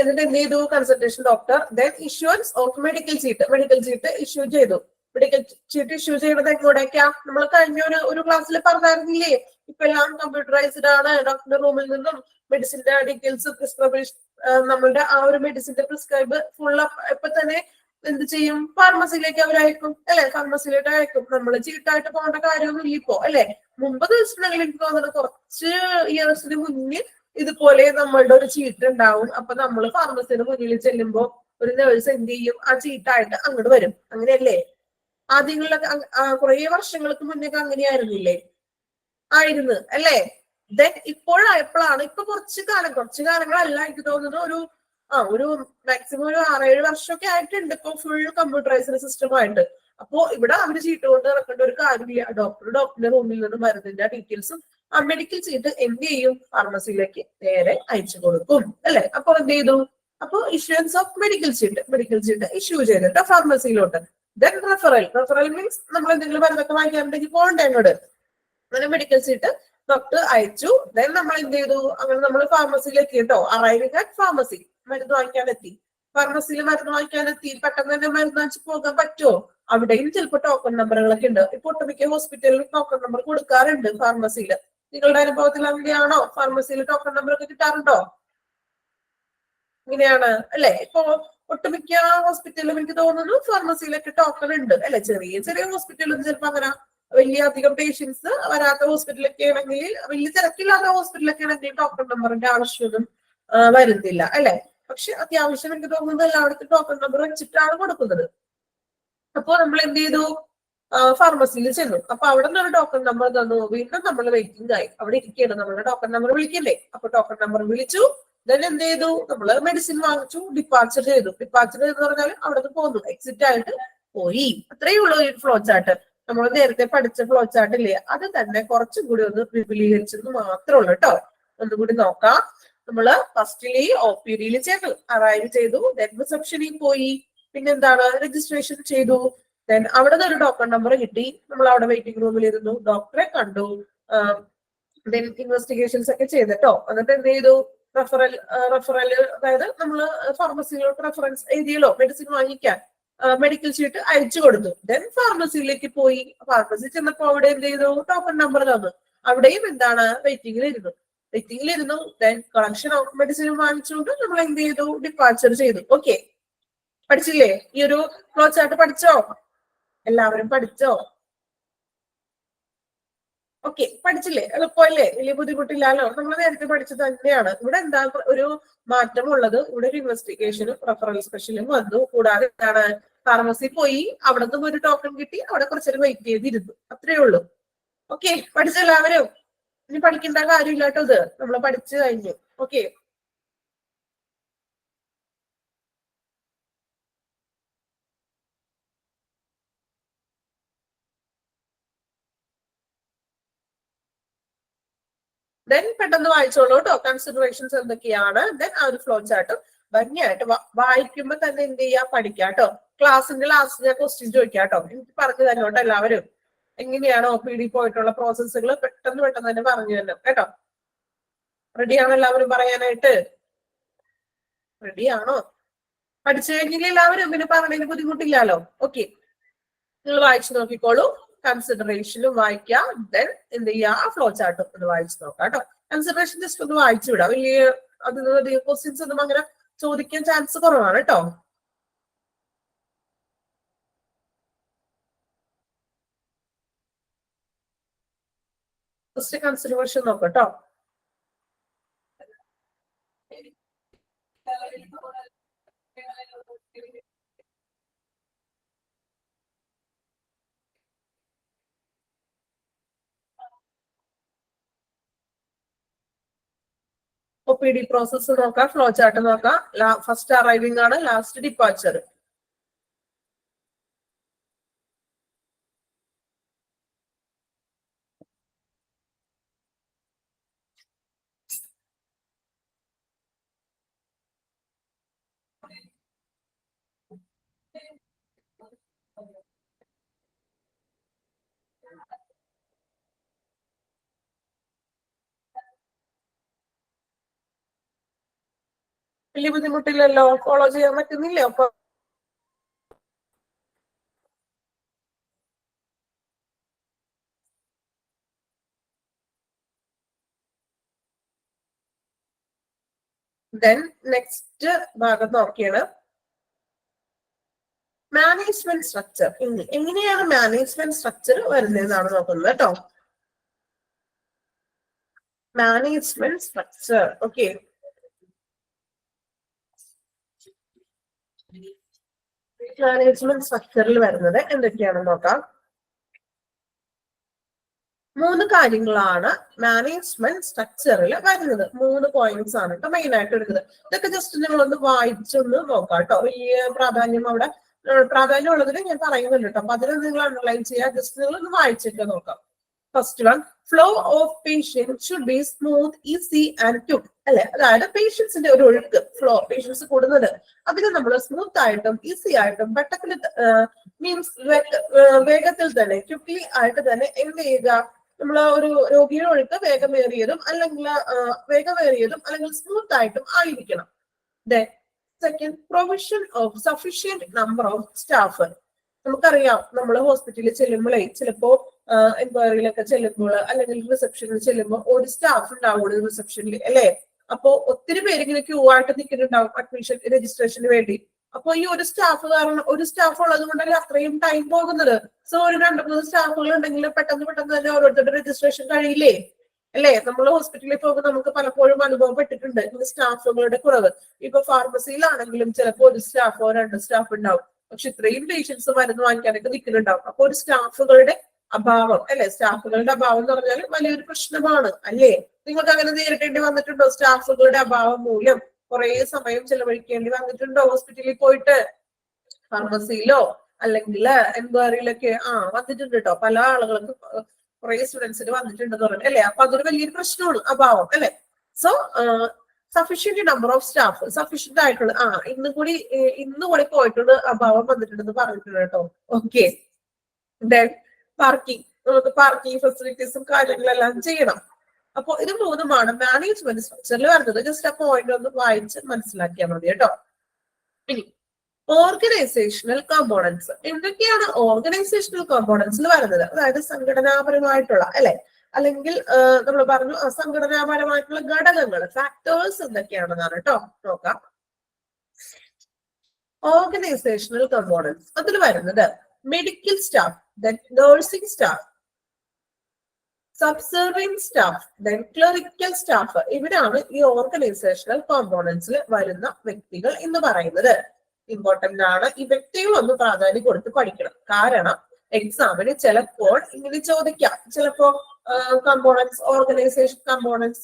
എന്നിട്ട് എന്ത് ചെയ്തു, consultation doctor, then issuance of medical ചീട്ട് ഇഷ്യൂ ചെയ്തു. മെഡിക്കൽ ചീട്ട് ഇഷ്യൂ ചെയ്യുന്നത് എങ്ങോട്ടേക്കാ, നമ്മൾ കഴിഞ്ഞ ഒരു ക്ലാസ്സിൽ പറഞ്ഞായിരുന്നില്ലേ, ഇപ്പൊ എല്ലാം കമ്പ്യൂട്ടറൈസ്ഡ് ആണ്. ഡോക്ടറുടെ റൂമിൽ നിന്നും മെഡിസിന്റെ ഡീറ്റെയിൽസ്, പ്രിസ്ക്രിപ്ഷൻ, നമ്മളുടെ ആ ഒരു മെഡിസിന്റെ പ്രിസ്ക്രൈബ് ഫുൾ ഇപ്പൊ തന്നെ എന്ത് ചെയ്യും, ഫാർമസിയിലേക്ക് അവരയക്കും അല്ലെ, ഫാർമസിയിലേക്ക് അയക്കും. നമ്മൾ ചീട്ടായിട്ട് പോകേണ്ട കാര്യമൊന്നും ഇല്ല ഇപ്പോ അല്ലെ. മുമ്പ് ദിവസങ്ങളിൽ എനിക്ക് തോന്നുന്നത് കുറച്ച് ഇയേഴ്സിന് മുന്നിൽ ഇതുപോലെ നമ്മളുടെ ഒരു ചീട്ട് ഉണ്ടാവും. അപ്പൊ നമ്മൾ ഫാർമസിയുടെ മുന്നിൽ ചെല്ലുമ്പോ ഒരു നേഴ്സ് എന്ത് ചെയ്യും, ആ ചീട്ടായിട്ട് അങ്ങോട്ട് വരും. അങ്ങനെയല്ലേ ആദ്യങ്ങളിലൊക്കെ? കുറെ വർഷങ്ങൾക്ക് മുന്നേ അങ്ങനെയായിരുന്നില്ലേ? ആയിരുന്നു അല്ലേ. ദെൻ ഇപ്പോഴായപ്പോഴാണ്, ഇപ്പൊ കുറച്ചു കാലങ്ങളല്ല എനിക്ക് തോന്നുന്നു, ഒരു മാക്സിമം ഒരു 6-7 വർഷമൊക്കെ ആയിട്ടുണ്ട് ഇപ്പൊ ഫുൾ കമ്പ്യൂട്ടറൈസ്ഡ് സിസ്റ്റമായിട്ട്. അപ്പോ ഇവിടെ അവര് ചീട്ട് കൊണ്ട് നടക്കേണ്ട ഒരു കാര്യമില്ല. ഡോക്ടറുടെ റൂമിൽ നിന്ന് മരുന്നിന്റെ ഡീറ്റെയിൽസും ആ മെഡിക്കൽ ചീട്ട് എന്ത് ചെയ്യും, ഫാർമസിയിലേക്ക് നേരെ അയച്ചു കൊടുക്കും അല്ലെ. അപ്പൊ എന്ത് ചെയ്തു, അപ്പൊ ഇഷ്യൂൻസ് ഓഫ് മെഡിക്കൽ ചീട്ട് ഇഷ്യൂ ചെയ്തിട്ട് ഫാർമസിയിലോട്ട്. ദെൻ റെഫറൽ മീൻസ് നമ്മൾ എന്തെങ്കിലും മരുന്നൊക്കെ വാങ്ങിക്കാനുണ്ടെങ്കിൽ പോകണ്ടേ അങ്ങോട്ട്. അങ്ങനെ മെഡിക്കൽ ചീട്ട് ഡോക്ടർ അയച്ചു. ദെൻ നമ്മൾ എന്ത് ചെയ്തു, അങ്ങനെ നമ്മൾ ഫാർമസിയിലേക്ക് കേട്ടോ. അറൈവിംഗ് അറ്റ് ഫാർമസി, മരുന്ന് വാങ്ങിക്കാനെത്തി. ഫാർമസിയിൽ മരുന്ന് വാങ്ങിക്കാനെത്തി, പെട്ടെന്ന് തന്നെ മരുന്ന് വാങ്ങിച്ച് പോകാൻ പറ്റുമോ? അവിടെയും ചിലപ്പോൾ ടോക്കൺ നമ്പറുകളൊക്കെ ഉണ്ട്. ഇപ്പൊ ഒട്ടുമിക്ക ഹോസ്പിറ്റലിൽ ടോക്കൺ നമ്പർ കൊടുക്കാറുണ്ട് ഫാർമസിയിൽ. നിങ്ങളുടെ അനുഭവത്തിൽ അങ്ങനെയാണോ? ഫാർമസിയിൽ ടോക്കൺ നമ്പർ ഒക്കെ കിട്ടാറുണ്ടോ? ഇങ്ങനെയാണ് അല്ലെ? ഇപ്പൊ ഒട്ടുമിക്ക ഹോസ്പിറ്റലിലും എനിക്ക് തോന്നുന്നു ഫാർമസിയിലൊക്കെ ടോക്കൺ ഉണ്ട് അല്ലെ? ചെറിയ ചെറിയ ഹോസ്പിറ്റലിൽ ചിലപ്പോൾ അങ്ങനെ വലിയ അധികം പേഷ്യൻസ് വരാത്ത ഹോസ്പിറ്റലൊക്കെ ആണെങ്കിൽ, വലിയ തിരക്കില്ലാത്ത ഹോസ്പിറ്റലൊക്കെ ആണെങ്കിൽ ടോക്കൺ നമ്പറിന്റെ ആവശ്യമൊന്നും വരുന്നില്ല അല്ലെ? പക്ഷെ അത്യാവശ്യം എനിക്ക് തോന്നുന്നത് എല്ലായിടത്തും ടോക്കൺ നമ്പർ വെച്ചിട്ടാണ് കൊടുക്കുന്നത്. അപ്പൊ നമ്മൾ എന്ത് ചെയ്തു? ഫാർമസിയിൽ ചെന്നു. അപ്പൊ അവിടെ നിന്ന് ഒരു ടോക്കൺ നമ്പർ തന്നു. വീണ്ടും നമ്മൾ വെയിറ്റിംഗ് ആയി. അവിടെ ഇരിക്കുകയാണ്. നമ്മളുടെ ടോക്കൺ നമ്പർ വിളിക്കണ്ടേ? അപ്പൊ ടോക്കൺ നമ്പർ വിളിച്ചു. ദെൻ എന്ത് ചെയ്തു? നമ്മള് മെഡിസിൻ വാങ്ങിച്ചു, ഡിപ്പാർച്ചർ ചെയ്തു. ഡിപ്പാർച്ചർ ചെയ്തെന്ന് പറഞ്ഞാൽ അവിടെ നിന്ന് പോന്നു, എക്സിറ്റ് ആയിട്ട് പോയി. അത്രയേ ഉള്ളൂ ഈ ഫ്ലോ ചാർട്ട്. നമ്മൾ നേരത്തെ പഠിച്ച ഫ്ലോ ചാർട്ട് ഇല്ലേ, അത് തന്നെ കുറച്ചും കൂടി ഒന്ന് വിപുലീകരിച്ചെന്ന് മാത്രമേ ഉള്ളൂ കേട്ടോ. ഒന്നുകൂടി നോക്കാം. നമ്മള് ഫസ്റ്റിലി OPD ചെന്നു, അറൈവ് ചെയ്തു. ദെൻ റിസപ്ഷനിൽ പോയി. പിന്നെന്താണ്? രജിസ്ട്രേഷൻ ചെയ്തു. ദെൻ അവിടെ നിന്ന് ഒരു ടോക്കൺ നമ്പർ കിട്ടി. നമ്മൾ അവിടെ വെയിറ്റിംഗ് റൂമിൽ ഇരുന്നു, ഡോക്ടറെ കണ്ടു. ദെൻ ഇൻവെസ്റ്റിഗേഷൻസ് ഒക്കെ ചെയ്തിട്ടോ. എന്നിട്ട് എന്ത് ചെയ്തു? റെഫറൽ അതായത് നമ്മള് ഫാർമസിയിലോട്ട് റെഫറൻസ് എഴുതിയല്ലോ മെഡിസിൻ വാങ്ങിക്കാൻ, മെഡിക്കൽ ഷീറ്റ് അയച്ചു കൊടുത്തു. ദെൻ ഫാർമസിയിലേക്ക് പോയി. ഫാർമസി ചെന്നപ്പോ അവിടെ എന്ത് ചെയ്തു? ടോക്കൺ നമ്പർ തന്നു. അവിടെയും എന്താണ്? വെയിറ്റിംഗിലിരുന്നു. ദെൻ കളക്ഷൻ ഓഫ് മെഡിസിൻ വാങ്ങിച്ചുകൊണ്ട് നമ്മൾ എന്ത് ചെയ്തു? ഡിപ്പാർച്ചർ ചെയ്തു. ഓക്കെ, പഠിച്ചില്ലേ? ഈ ഒരു ഫ്ലോ ചാർട്ട് പഠിച്ചോ? എല്ലാവരും പഠിച്ചോ? ഓക്കെ, പഠിച്ചില്ലേ? എളുപ്പമല്ലേ? വലിയ ബുദ്ധിമുട്ടില്ലല്ലോ. നമ്മൾ നേരത്തെ പഠിച്ചത് തന്നെയാണ്. ഇവിടെ എന്താ ഒരു മാറ്റമുള്ളത്? ഇവിടെ ഒരു ഇൻവെസ്റ്റിഗേഷനും റെഫറൽ സ്പെഷ്യലും വന്നു. കൂടാതെ എന്താണ്? ഫാർമസി പോയി, അവിടെ നിന്നും ഒരു ടോക്കൺ കിട്ടി. അവിടെ കുറച്ചേരം വെയിറ്റ് ചെയ്തിരുന്നു. അത്രയേ ഉള്ളൂ. ഓക്കെ, പഠിച്ചെല്ലാവരും? ഇനി പഠിക്കേണ്ട കാര്യമില്ല കേട്ടോ. ഇത് നമ്മൾ പഠിച്ചു കഴിഞ്ഞു. ഓക്കെ, ദെൻ പെട്ടെന്ന് വായിച്ചോളൂ കേട്ടോ. കൺസിഡറേഷൻസ് എന്തൊക്കെയാണ്? ദെൻ ആ ഒരു ഫ്ലോ ചാർട്ടും ഭംഗിയായിട്ട് വായിക്കുമ്പോ തന്നെ എന്ത് ചെയ്യാ? പഠിക്കാം കേട്ടോ. ക്ലാസ്സിന്റെ ലാസ്റ്റ് ഞാൻ ക്വസ്റ്റ്യൻ ചോദിക്കാം കേട്ടോ. എനിക്ക് പറഞ്ഞു തന്നോട്ടോ എല്ലാവരും. എങ്ങനെയാണ് OPD പോയിട്ടുള്ള പ്രോസസ്സുകൾ പെട്ടെന്ന് തന്നെ പറഞ്ഞു തന്നെ കേട്ടോ. റെഡിയാണോ എല്ലാവരും പറയാനായിട്ട്? റെഡിയാണോ? പഠിച്ചു കഴിഞ്ഞില്ല എല്ലാവരും? പിന്നെ പറഞ്ഞതിന് ബുദ്ധിമുട്ടില്ലല്ലോ. ഓക്കെ, നിങ്ങൾ വായിച്ചു നോക്കിക്കോളൂ. കൺസിഡറേഷനും വായിക്കാം. ദെൻ എന്ത് ചെയ്യാ? ഫ്ലോ ചാർട്ടും ഒന്ന് വായിച്ചു നോക്കാം കേട്ടോ. കൺസിഡറേഷൻ ജസ്റ്റ് ഒന്ന് വായിച്ചു വിടാം. വലിയ അതിന് ക്വസ്റ്റ്യൻസ് ഒന്നും അങ്ങനെ ചോദിക്കാൻ ചാൻസ് കുറവാണ് കേട്ടോ. ഫസ്റ്റ് കൺസിഡറേഷൻ നോക്കട്ടോ. OPD പ്രോസസ് നോക്കാം, ഫ്ലോ ചാർട്ട് നോക്കാം. ഫസ്റ്റ് അറൈവിംഗ് ആണ്, ലാസ്റ്റ് ഡിപ്പാർച്ചർ. വലിയ ബുദ്ധിമുട്ടില്ലല്ലോ? ഫോളോ ചെയ്യാൻ പറ്റുന്നില്ലേ? അപ്പൊ ദെൻ നെക്സ്റ്റ് ഭാഗം നോക്കിയാണ് മാനേജ്മെന്റ് സ്ട്രക്ചർ. എങ്ങനെയാണ് മാനേജ്മെന്റ് സ്ട്രക്ചർ വരുന്നതെന്നാണ് നോക്കുന്നത് കേട്ടോ. Management structure. ഓക്കെ, മാനേജ്മെന്റ് സ്ട്രക്ചറിൽ വരുന്നത് എന്തൊക്കെയാണെന്ന് നോക്കാം. 3 കാര്യങ്ങളാണ് മാനേജ്മെന്റ് സ്ട്രക്ചറിൽ വരുന്നത്. 3 പോയിന്റ്സ് ആണ് കേട്ടോ മെയിൻ ആയിട്ട് എടുക്കുന്നത്. ഇതൊക്കെ ജസ്റ്റ് നിങ്ങളൊന്ന് വായിച്ചൊന്ന് നോക്കാം കേട്ടോ. വലിയ പ്രാധാന്യം അവിടെ പ്രാധാന്യം ഉള്ളതിന് ഞാൻ പറയുന്നുണ്ട് കേട്ടോ. അപ്പൊ അതിന് നിങ്ങൾ അണ്ടർലൈൻ ചെയ്യാം. ജസ്റ്റ് നിങ്ങൾ ഒന്ന് വായിച്ചിട്ട് നോക്കാം. First one, flow of patients should be smooth, easy and quick അല്ലെ? അതായത് പേഷ്യൻസിന്റെ ഒരു ഒഴുക്ക്, ഫ്ലോ, പേഷ്യൻസ് കൂടുന്നത് അതിന് നമ്മൾ സ്മൂത്ത് ആയിട്ടും ഈസി ആയിട്ടും പെട്ടെന്ന് മീൻസ് വേഗത്തിൽ തന്നെ ക്വിക്ലി ആയിട്ട് തന്നെ എന്ത് ചെയ്യുക? നമ്മൾ ഒരു രോഗിയുടെ ഒഴുക്ക് വേഗമേറിയതും അല്ലെങ്കിൽ സ്മൂത്ത് ആയിട്ടും ആയിരിക്കണം. Second, provision of sufficient number of staff. നമുക്കറിയാം, നമ്മൾ ഹോസ്പിറ്റലിൽ ചെല്ലുമ്പോഴേ ചിലപ്പോ എൻക്വയറിയിലൊക്കെ ചെല്ലുമ്പോൾ അല്ലെങ്കിൽ റിസപ്ഷനിൽ ചെല്ലുമ്പോൾ ഒരു സ്റ്റാഫ് ഉണ്ടാവുള്ളൂ റിസപ്ഷനിൽ, അല്ലെ? അപ്പൊ ഒത്തിരി പേര് ഇങ്ങനെ ക്യൂ ആയിട്ട് നിൽക്കുന്നുണ്ടാവും അഡ്മിഷൻ രജിസ്ട്രേഷന് വേണ്ടി. അപ്പൊ ഈ ഒരു സ്റ്റാഫ് കാരണം, ഒരു സ്റ്റാഫ് ഉള്ളത് കൊണ്ടല്ലേ അത്രയും ടൈം പോകുന്നത്. സോ ഒരു 2-3 സ്റ്റാഫുകൾ ഉണ്ടെങ്കിൽ പെട്ടെന്ന് തന്നെ ഓരോരുത്തരുടെ രജിസ്ട്രേഷൻ കഴിയില്ലേ, അല്ലെ? നമ്മൾ ഹോസ്പിറ്റലിൽ പോകുമ്പോൾ നമുക്ക് പലപ്പോഴും അനുഭവപ്പെട്ടിട്ടുണ്ട് ഇങ്ങനെ സ്റ്റാഫുകളുടെ കുറവ്. ഇപ്പൊ ഫാർമസിയിലാണെങ്കിലും ചിലപ്പോൾ ഒരു സ്റ്റാഫോ 2 സ്റ്റാഫ് ഉണ്ടാവും. പക്ഷെ ഇത്രയും പേഷ്യൻസ് മരുന്ന് വാങ്ങിക്കാനൊക്കെ നിൽക്കുന്നുണ്ടാവും. അപ്പൊ ഒരു സ്റ്റാഫുകളുടെ അഭാവം, അല്ലെ? സ്റ്റാഫുകളുടെ അഭാവം എന്ന് പറഞ്ഞാൽ വലിയൊരു പ്രശ്നമാണ്, അല്ലേ? നിങ്ങൾക്ക് അങ്ങനെ നേരിടേണ്ടി വന്നിട്ടുണ്ടോ? സ്റ്റാഫുകളുടെ അഭാവം മൂലം കുറെ സമയം ചെലവഴിക്കേണ്ടി വന്നിട്ടുണ്ടോ ഹോസ്പിറ്റലിൽ പോയിട്ട്? ഫാർമസിയിലോ അല്ലെങ്കിൽ എൻക്വയറിയിലൊക്കെ വന്നിട്ടുണ്ട് കേട്ടോ. പല ആളുകൾക്ക് കുറെ സ്റ്റുഡൻസിന് വന്നിട്ടുണ്ടെന്ന് പറഞ്ഞു, അല്ലെ? അപ്പൊ അതൊരു വലിയൊരു പ്രശ്നമാണ്, അഭാവം, അല്ലെ? So sufficient number of staff, sufficient ആയിട്ടുള്ള ഇന്ന് കൂടി പോയിട്ടുണ്ട്, അഭാവം വന്നിട്ടുണ്ടെന്ന് പറഞ്ഞിട്ടുണ്ട് കേട്ടോ. ഓക്കെ, ദെൻ പാർക്കിംഗ്, നമുക്ക് പാർക്കിംഗ് ഫെസിലിറ്റീസും കാര്യങ്ങളെല്ലാം ചെയ്യണം. അപ്പൊ ഇത് 3 മാനേജ്മെന്റ് സ്ട്രക്ചറിൽ വരുന്നത്. ജസ്റ്റ് ആ പോയിന്റ് ഒന്ന് വായിച്ച് മനസ്സിലാക്കിയാൽ മതി കേട്ടോ. ഇനി ഓർഗനൈസേഷണൽ കമ്പോണൻസ്. എന്തൊക്കെയാണ് ഓർഗനൈസേഷണൽ കമ്പോണൻസിൽ വരുന്നത്? അതായത് സംഘടനാപരമായിട്ടുള്ള, അല്ലെ? അല്ലെങ്കിൽ നമ്മൾ പറഞ്ഞു സംഘടനാപരമായിട്ടുള്ള ഘടകങ്ങൾ, ഫാക്ടേഴ്സ് എന്തൊക്കെയാണെന്നാണ് കേട്ടോ. നോക്കാം. ഓർഗനൈസേഷണൽ കമ്പോണൻസ് അതിൽ വരുന്നത് medical staff, then nursing staff, subservient staff, then clerical staff. ഇവരാണ് ഈ ഓർഗനൈസേഷണൽ കോമ്പോണൻസിൽ വരുന്ന വ്യക്തികൾ എന്ന് പറയുന്നത്. ഇമ്പോർട്ടന്റ് ആണ്. ഈ വ്യക്തികൾ ഒന്ന് പ്രാധാന്യം കൊടുത്ത് പഠിക്കണം. കാരണം എക്സാമിന് ചിലപ്പോൾ ഇങ്ങനെ ചോദിക്കാം. ചിലപ്പോ കമ്പോണൻസ്, ഓർഗനൈസേഷൻ കമ്പോണൻസ്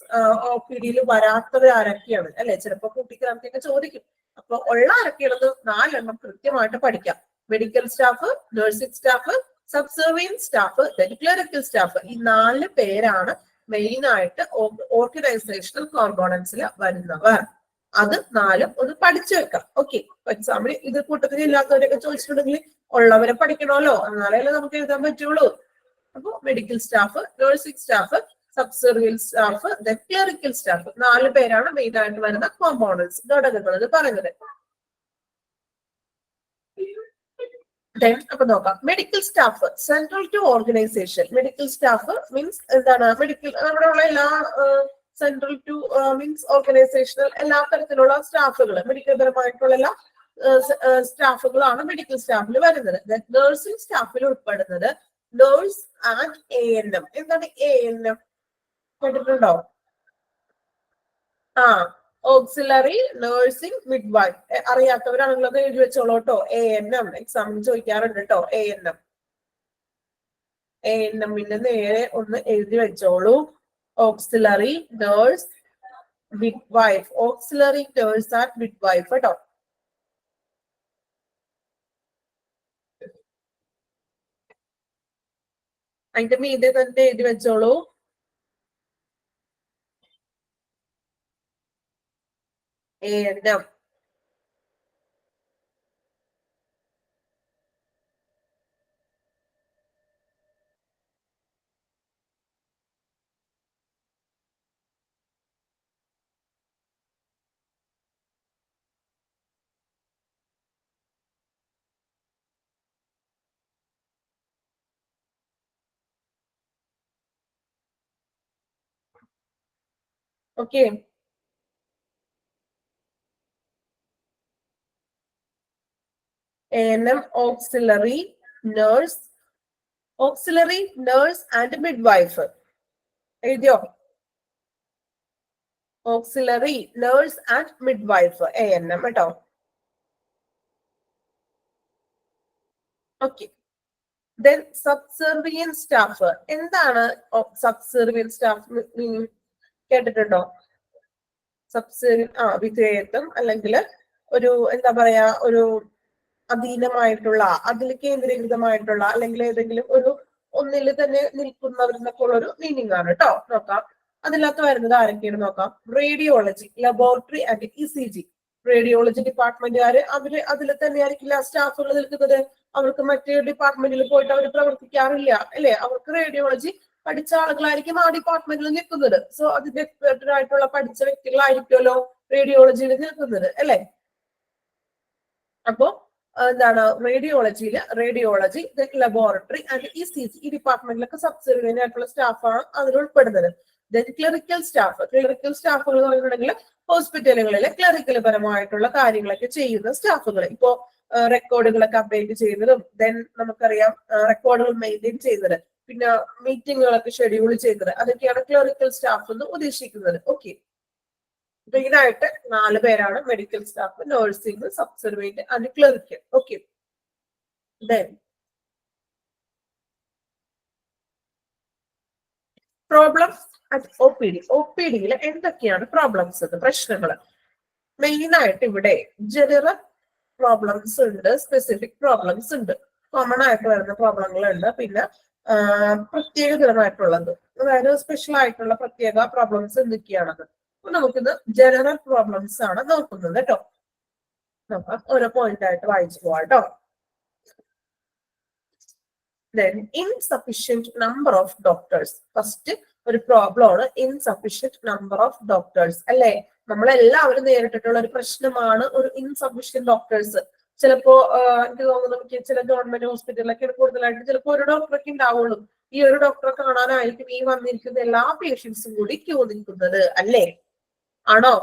OPD വരാത്തവർ ആരൊക്കെയാണ്, അല്ലെ? ചിലപ്പോ കുട്ടിക്കാർക്കൊക്കെ ചോദിക്കും. അപ്പൊ ഉള്ള ആരൊക്കെയാണെന്ന് 4 എണ്ണം കൃത്യമായിട്ട് പഠിക്കാം. Medical staff, nursing staff, subservient staff, clerical staff. ഈ 4 പേരാണ് മെയിൻ ആയിട്ട് ഓർഗനൈസേഷണൽ കോമ്പോണൻസിൽ വരുന്നവർ. അത് 4 ഒന്ന് പഠിച്ചു വെക്കാം. ഓക്കെ, എക്സാമിന് ഇത് കൂട്ടത്തിൽ ഇല്ലാത്തവരൊക്കെ ചോദിച്ചിട്ടുണ്ടെങ്കിൽ ഉള്ളവരെ പഠിക്കണമല്ലോ, എന്നാലേ നമുക്ക് എഴുതാൻ പറ്റുള്ളൂ. അപ്പൊ medical staff, nursing staff, subservient staff, clerical staff, 4 പേരാണ് മെയിൻ ആയിട്ട് വരുന്ന കോമ്പോണൻസ്, ഘടകങ്ങൾ എന്ന് പറയുന്നത്. അപ്പൊ നോക്കാം. Medical staff central to organisation. Medical staff means എന്താണ്? മെഡിക്കൽ നമ്മുടെ ഉള്ള എല്ലാ സെൻട്രൽ ടു മീൻസ് ഓർഗനൈസേഷണൽ എല്ലാ തരത്തിലുള്ള സ്റ്റാഫുകൾ, മെഡിക്കൽ പരമായിട്ടുള്ള എല്ലാ സ്റ്റാഫുകളാണ് മെഡിക്കൽ സ്റ്റാഫിൽ വരുന്നത്. നഴ്സിംഗ് സ്റ്റാഫിൽ ഉൾപ്പെടുന്നത് നേഴ്സ് ആൻഡ് ANM. എന്താണ് ANM? കേട്ടിട്ടുണ്ടോ? Auxiliary nursing midwife. അറിയാത്തവരാണെങ്കിൽ അത് എഴുതി വെച്ചോളൂ കേട്ടോ. ANM എക്സാമിന് ചോദിക്കാറുണ്ട് കേട്ടോ. ANMന്റെ നേരെ ഒന്ന് എഴുതി വെച്ചോളൂ. Auxiliary nurse midwife, auxiliary nurse and midwife കേട്ടോ. അതിന്റെ മീതെ തന്നെ എഴുതി വെച്ചോളൂ. ANM. Okay. ANM auxiliary nurse and midwife. എഴുതിയോ? Auxiliary nurse and midwife ANM കേട്ടോ. Okay, then subservient staff. എന്താണ് സബ്സർവിയന്റ് സ്റ്റാഫ്? കേട്ടിട്ടുണ്ടോ? വിധേയത്വം അല്ലെങ്കിൽ ഒരു എന്താ പറയാ, ഒരു അധീനമായിട്ടുള്ള, അതിൽ കേന്ദ്രീകൃതമായിട്ടുള്ള, അല്ലെങ്കിൽ ഏതെങ്കിലും ഒരു ഒന്നിൽ തന്നെ നിൽക്കുന്നവരെന്നൊക്കെ ഉള്ള ഒരു മീനിങ് ആണ് കേട്ടോ. നോക്കാം. അതിനകത്ത് വരുന്നത് ആരൊക്കെയാണ് നോക്കാം. Radiology, laboratory and ECG. Radiology ഡിപ്പാർട്ട്മെന്റുകാര് അതിൽ തന്നെ ആയിരിക്കില്ല സ്റ്റാഫുകൾ നിൽക്കുന്നത്. അവർക്ക് മറ്റേ ഡിപ്പാർട്ട്മെന്റിൽ പോയിട്ട് അവർ പ്രവർത്തിക്കാറില്ല, അല്ലെ? അവർക്ക് റേഡിയോളജി പഠിച്ച ആളുകളായിരിക്കും ആ ഡിപ്പാർട്ട്മെന്റിൽ നിൽക്കുന്നത്. സോ അതിന്റെ എക്സ്പെർട്ടായിട്ടുള്ള പഠിച്ച വ്യക്തികളായിരിക്കുമല്ലോ റേഡിയോളജിയിൽ നിൽക്കുന്നത്, അല്ലെ? അപ്പോ എന്താണ് റേഡിയോളജിയിൽ റേഡിയോളജി, ലബോറട്ടറി ആൻഡ് ECG ഈ ഡിപ്പാർട്ട്മെന്റിലൊക്കെ സബ്സിഡിയറി ആയിട്ടുള്ള സ്റ്റാഫാണ് അതിൽ ഉൾപ്പെടുന്നത്. ദെൻ ക്ലറിക്കൽ സ്റ്റാഫ് എന്ന് പറയുന്നുണ്ടെങ്കിൽ ഹോസ്പിറ്റലുകളിലെ ക്ലറിക്കൽ പരമായിട്ടുള്ള കാര്യങ്ങളൊക്കെ ചെയ്യുന്ന സ്റ്റാഫുകൾ. ഇപ്പോ റെക്കോർഡുകളൊക്കെ അപ്ഡേറ്റ് ചെയ്യുന്നതും, ദെൻ നമുക്കറിയാം റെക്കോർഡുകൾ മെയിൻറ്റെയിൻ ചെയ്യുന്നത്, പിന്നെ മീറ്റിങ്ങുകളൊക്കെ ഷെഡ്യൂൾ ചെയ്യുന്നത്, അതൊക്കെയാണ് ക്ലറിക്കൽ സ്റ്റാഫ് എന്ന് ഉദ്ദേശിക്കുന്നത്. ഓക്കെ, മെയിനായിട്ട് 4 പേരാണ്: medical staff, nursing, subservient and clerical. Okay, then problems at OPD എന്തൊക്കെയാണ് പ്രോബ്ലംസ് എന്ന്, പ്രശ്നങ്ങൾ. മെയിനായിട്ട് ഇവിടെ ജനറൽ പ്രോബ്ലംസ് ഉണ്ട്, സ്പെസിഫിക് പ്രോബ്ലംസ് ഉണ്ട്, കോമൺ ആയിട്ട് വരുന്ന പ്രോബ്ലങ്ങളുണ്ട്, പിന്നെ പ്രത്യേക തരമായിട്ടുള്ളത്, അതായത് സ്പെഷ്യൽ ആയിട്ടുള്ള പ്രത്യേക പ്രോബ്ലംസ് എന്തൊക്കെയാണത്. അപ്പൊ നമുക്കിത് ജനറൽ പ്രോബ്ലംസ് ആണ് നോക്കുന്നത് കേട്ടോ. നോക്കാം, ഓരോ പോയിന്റ് ആയിട്ട് വായിച്ചു പോവാം കേട്ടോ. Then insufficient number of doctors. First ഒരു പ്രോബ്ലം ആണ് ഇൻസഫിഷ്യന്റ് നമ്പർ ഓഫ് ഡോക്ടേഴ്സ്, അല്ലെ? നമ്മളെല്ലാവരും നേരിട്ടിട്ടുള്ള ഒരു പ്രശ്നമാണ് ഒരു ഇൻസഫിഷ്യന്റ് ഡോക്ടേഴ്സ്. ചിലപ്പോ എനിക്ക് തോന്നുന്നു നമുക്ക് ചില ഗവൺമെന്റ് ഹോസ്പിറ്റലിലൊക്കെ കൂടുതലായിട്ട് ചിലപ്പോ ഒരു ഡോക്ടറൊക്കെ ഉണ്ടാവുള്ളൂ. ഈ ഒരു ഡോക്ടറെ കാണാനായിരിക്കും ഈ വന്നിരിക്കുന്ന എല്ലാ പേഷ്യൻസും കൂടി ക്യൂ നിൽക്കുന്നത്, അല്ലേ? ആണോ?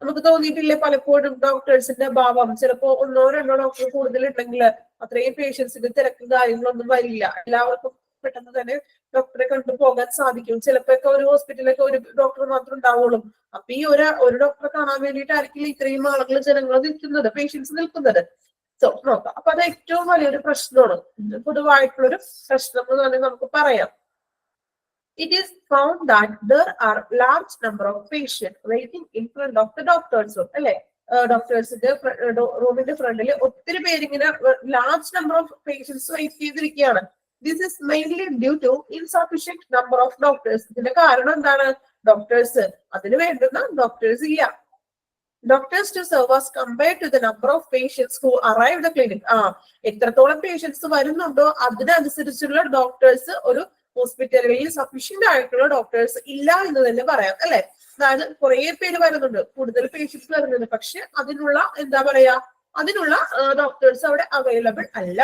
നമുക്ക് തോന്നിയിട്ടില്ലേ പലപ്പോഴും ഡോക്ടേഴ്സിന്റെ അഭാവം? ചിലപ്പോ 1-2 ഡോക്ടർ കൂടുതൽ ഉണ്ടെങ്കിൽ അത്രയും പേഷ്യൻസിന്റെ തിരക്കും കാര്യങ്ങളൊന്നും വരില്ല, എല്ലാവർക്കും പെട്ടെന്ന് തന്നെ ഡോക്ടറെ കണ്ടു പോകാൻ സാധിക്കും. ചിലപ്പോഴൊക്കെ ഒരു ഹോസ്പിറ്റലിലൊക്കെ ഒരു ഡോക്ടർ മാത്രം ഉണ്ടാവുള്ളൂ. അപ്പൊ ഈ ഒരു ഡോക്ടറെ കാണാൻ വേണ്ടിയിട്ടായിരിക്കില്ല ഇത്രയും ആളുകൾ, ജനങ്ങൾ നിൽക്കുന്നത്, പേഷ്യൻസ് നിൽക്കുന്നത്. സോ നോക്കാം. അപ്പൊ അത് ഏറ്റവും വലിയൊരു പ്രശ്നമാണ്, പൊതുവായിട്ടുള്ളൊരു പ്രശ്നം എന്ന് പറഞ്ഞാൽ നമുക്ക് പറയാം. It is found that there are large number of patients waiting in front of the doctor's room. അല്ലെ? ഡോക്ടേഴ്സിന്റെ റൂമിന്റെ ഫ്രണ്ടിൽ ഒത്തിരി പേരിങ്ങനെ large number of patients wait ചെയ്തിരിക്കുകയാണ്. This is mainly due to insufficient number of doctors. ഇതിന്റെ കാരണം എന്താണ്? Doctors, അതിന് വേണ്ടുന്ന ഡോക്ടേഴ്സ് ഇല്ല. Doctors to serve as compared to the number of patients who arrive the clinic. എത്രത്തോളം പേഷ്യൻസ് വരുന്നുണ്ടോ അതിനനുസരിച്ചുള്ള ഡോക്ടേഴ്സ് ഒരു ഹോസ്പിറ്റലുകളിൽ സഫീഷ്യന്റ് ആയിട്ടുള്ള ഡോക്ടേഴ്സ് ഇല്ല എന്ന് തന്നെ പറയാം, അല്ലെ? അതായത് കുറെ പേര് വരുന്നുണ്ട്, കൂടുതൽ പേഷ്യൻസ് വരുന്നുണ്ട്, പക്ഷെ അതിനുള്ള എന്താ പറയാ, അതിനുള്ള ഡോക്ടേഴ്സ് അവിടെ അവൈലബിൾ അല്ല.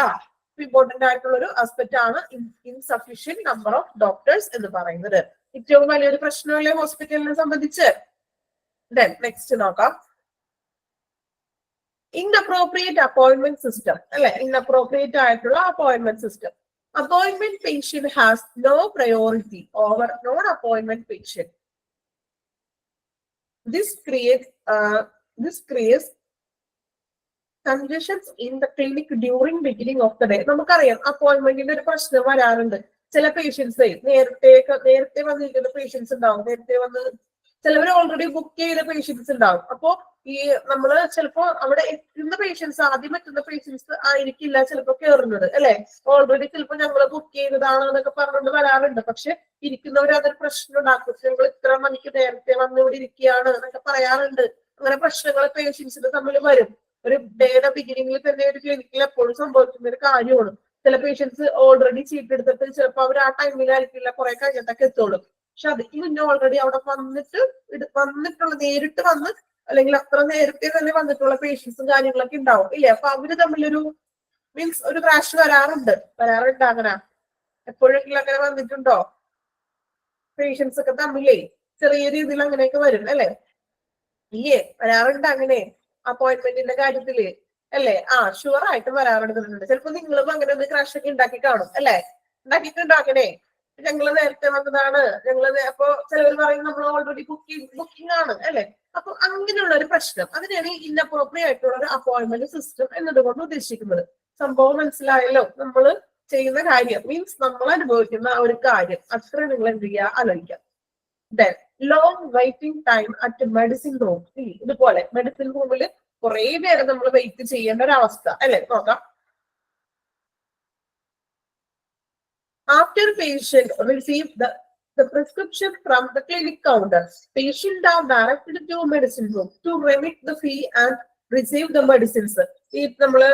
ഇമ്പോർട്ടന്റ് ആയിട്ടുള്ള ഒരു ആസ്പെക്ട് ആണ് ഇൻസഫിഷ്യന്റ് നമ്പർ ഓഫ് ഡോക്ടേഴ്സ് എന്ന് പറയുന്നത്. ഏറ്റവും വലിയൊരു പ്രശ്നമല്ലേ ഹോസ്പിറ്റലിനെ സംബന്ധിച്ച്. നെക്സ്റ്റ് നോക്കാം. ഇൻഅപ്രോപ്രിയേറ്റ് അപ്പോയിന്റ്മെന്റ് സിസ്റ്റം, അല്ലെ? ഇൻഅപ്രോപ്രിയേറ്റ് ആയിട്ടുള്ള appointment system. Appointment patient has no priority over non-appointment patient. This creates congestions in the clinic during beginning of the day. നമുക്കറിയാം അപ്പോയിന്റ്മെന്റിന്റെ ഒരു പ്രശ്നം വരാറുണ്ട്. ചില പേഷ്യൻസ് നേരത്തെ വന്നിരിക്കുന്ന പേഷ്യൻസ് ഉണ്ടാവും, നേരത്തെ വന്ന് ചിലവർ ഓൾറെഡി ബുക്ക് ചെയ്ത പേഷ്യൻസ് ഉണ്ടാവും. അപ്പോ ഈ നമ്മള് ചിലപ്പോ അവിടെ എത്തുന്ന പേഷ്യൻസ്, ആദ്യം എത്തുന്ന പേഷ്യൻസ് ആയിരിക്കില്ല ചിലപ്പോ കയറുന്നത്, അല്ലെ? ഓൾറെഡി ചിലപ്പോ ഞങ്ങൾ ബുക്ക് ചെയ്തതാണ് എന്നൊക്കെ പറഞ്ഞുകൊണ്ട് വരാറുണ്ട്. പക്ഷെ ഇരിക്കുന്നവർ അതൊരു പ്രശ്നം ഉണ്ടാക്കും. ഞങ്ങൾ ഇത്ര മണിക്ക് നേരത്തെ വന്ന് ഇവിടെ ഇരിക്കുകയാണ് എന്നൊക്കെ പറയാറുണ്ട്. അങ്ങനെ പ്രശ്നങ്ങൾ പേഷ്യൻസിന് തമ്മിൽ വരും. ഒരു ഡേയുടെ ബിഗിനിങ്ങിൽ തന്നെ ഒരു ക്ലിനിക്കിൽ എപ്പോഴും സംഭവിക്കുന്ന ഒരു കാര്യമാണ്. ചില പേഷ്യൻസ് ഓൾറെഡി ചീട്ട് എടുത്തിട്ട് ചിലപ്പോൾ അവർ ആ ടൈമിലായിരിക്കില്ല, കുറെ കഴിഞ്ഞിട്ടൊക്കെ എത്തുള്ളൂ. പക്ഷെ അതിന് മുന്നേ ഓൾറെഡി അവിടെ വന്നിട്ടുള്ള നേരിട്ട് വന്ന് അല്ലെങ്കിൽ അത്ര നേരത്തെ തന്നെ വന്നിട്ടുള്ള പേഷ്യൻസും കാര്യങ്ങളൊക്കെ ഉണ്ടാവും, ഇല്ലേ? അപ്പൊ അവര് തമ്മിലൊരു മീൻസ് ഒരു ക്രാഷ് വരാറുണ്ട് അങ്ങനെ. എപ്പോഴെങ്കിലും അങ്ങനെ വന്നിട്ടുണ്ടോ? പേഷ്യൻസ് ഒക്കെ തമ്മിലേ ചെറിയ രീതിയിൽ അങ്ങനെയൊക്കെ വരും, അല്ലെ? വരാറുണ്ട് അങ്ങനെ അപ്പോയിന്റ്മെന്റിന്റെ കാര്യത്തില്, അല്ലെ? ഷുവർ ആയിട്ടും വരാറുണ്ട്. ചിലപ്പോ നിങ്ങളും അങ്ങനെ ഒരു ക്രാഷ് ഒക്കെ ഉണ്ടാക്കി കാണും, അല്ലെ? ഉണ്ടാക്കിയിട്ടുണ്ടോ അങ്ങനെ? ഞങ്ങള് നേരത്തെ വന്നതാണ്, അപ്പൊ ചിലവർ പറയും നമ്മൾ ഓൾറെഡി ബുക്കിംഗ് ആണ്, അല്ലെ? അപ്പൊ അങ്ങനെയുള്ള ഒരു പ്രശ്നം, അതിനാണ് ഇൻഅപ്രോപ്രിയേറ്റ് ആയിട്ടുള്ള ഒരു അപ്പോയിന്റ്മെന്റ് സിസ്റ്റം എന്നതുകൊണ്ട് ഉദ്ദേശിക്കുന്നത്. സംഭവം മനസ്സിലായല്ലോ? നമ്മൾ ചെയ്യുന്ന കാര്യം മീൻസ് നമ്മൾ അനുഭവിക്കുന്ന ഒരു കാര്യം അത്ര നിങ്ങൾ എന്ത് ചെയ്യുക, ആലോചിക്കാം. Then long waiting time at medicine room. ഇതുപോലെ മെഡിസിൻ റൂമിൽ കുറെ നേരം നമ്മൾ വെയിറ്റ് ചെയ്യേണ്ട ഒരു അവസ്ഥ, അല്ലെ? നോക്കാം. After patient receive the prescription from the clinic counter, patient are directed to medicine room to remit the fee and receive the medicines. ഈ നമ്മള്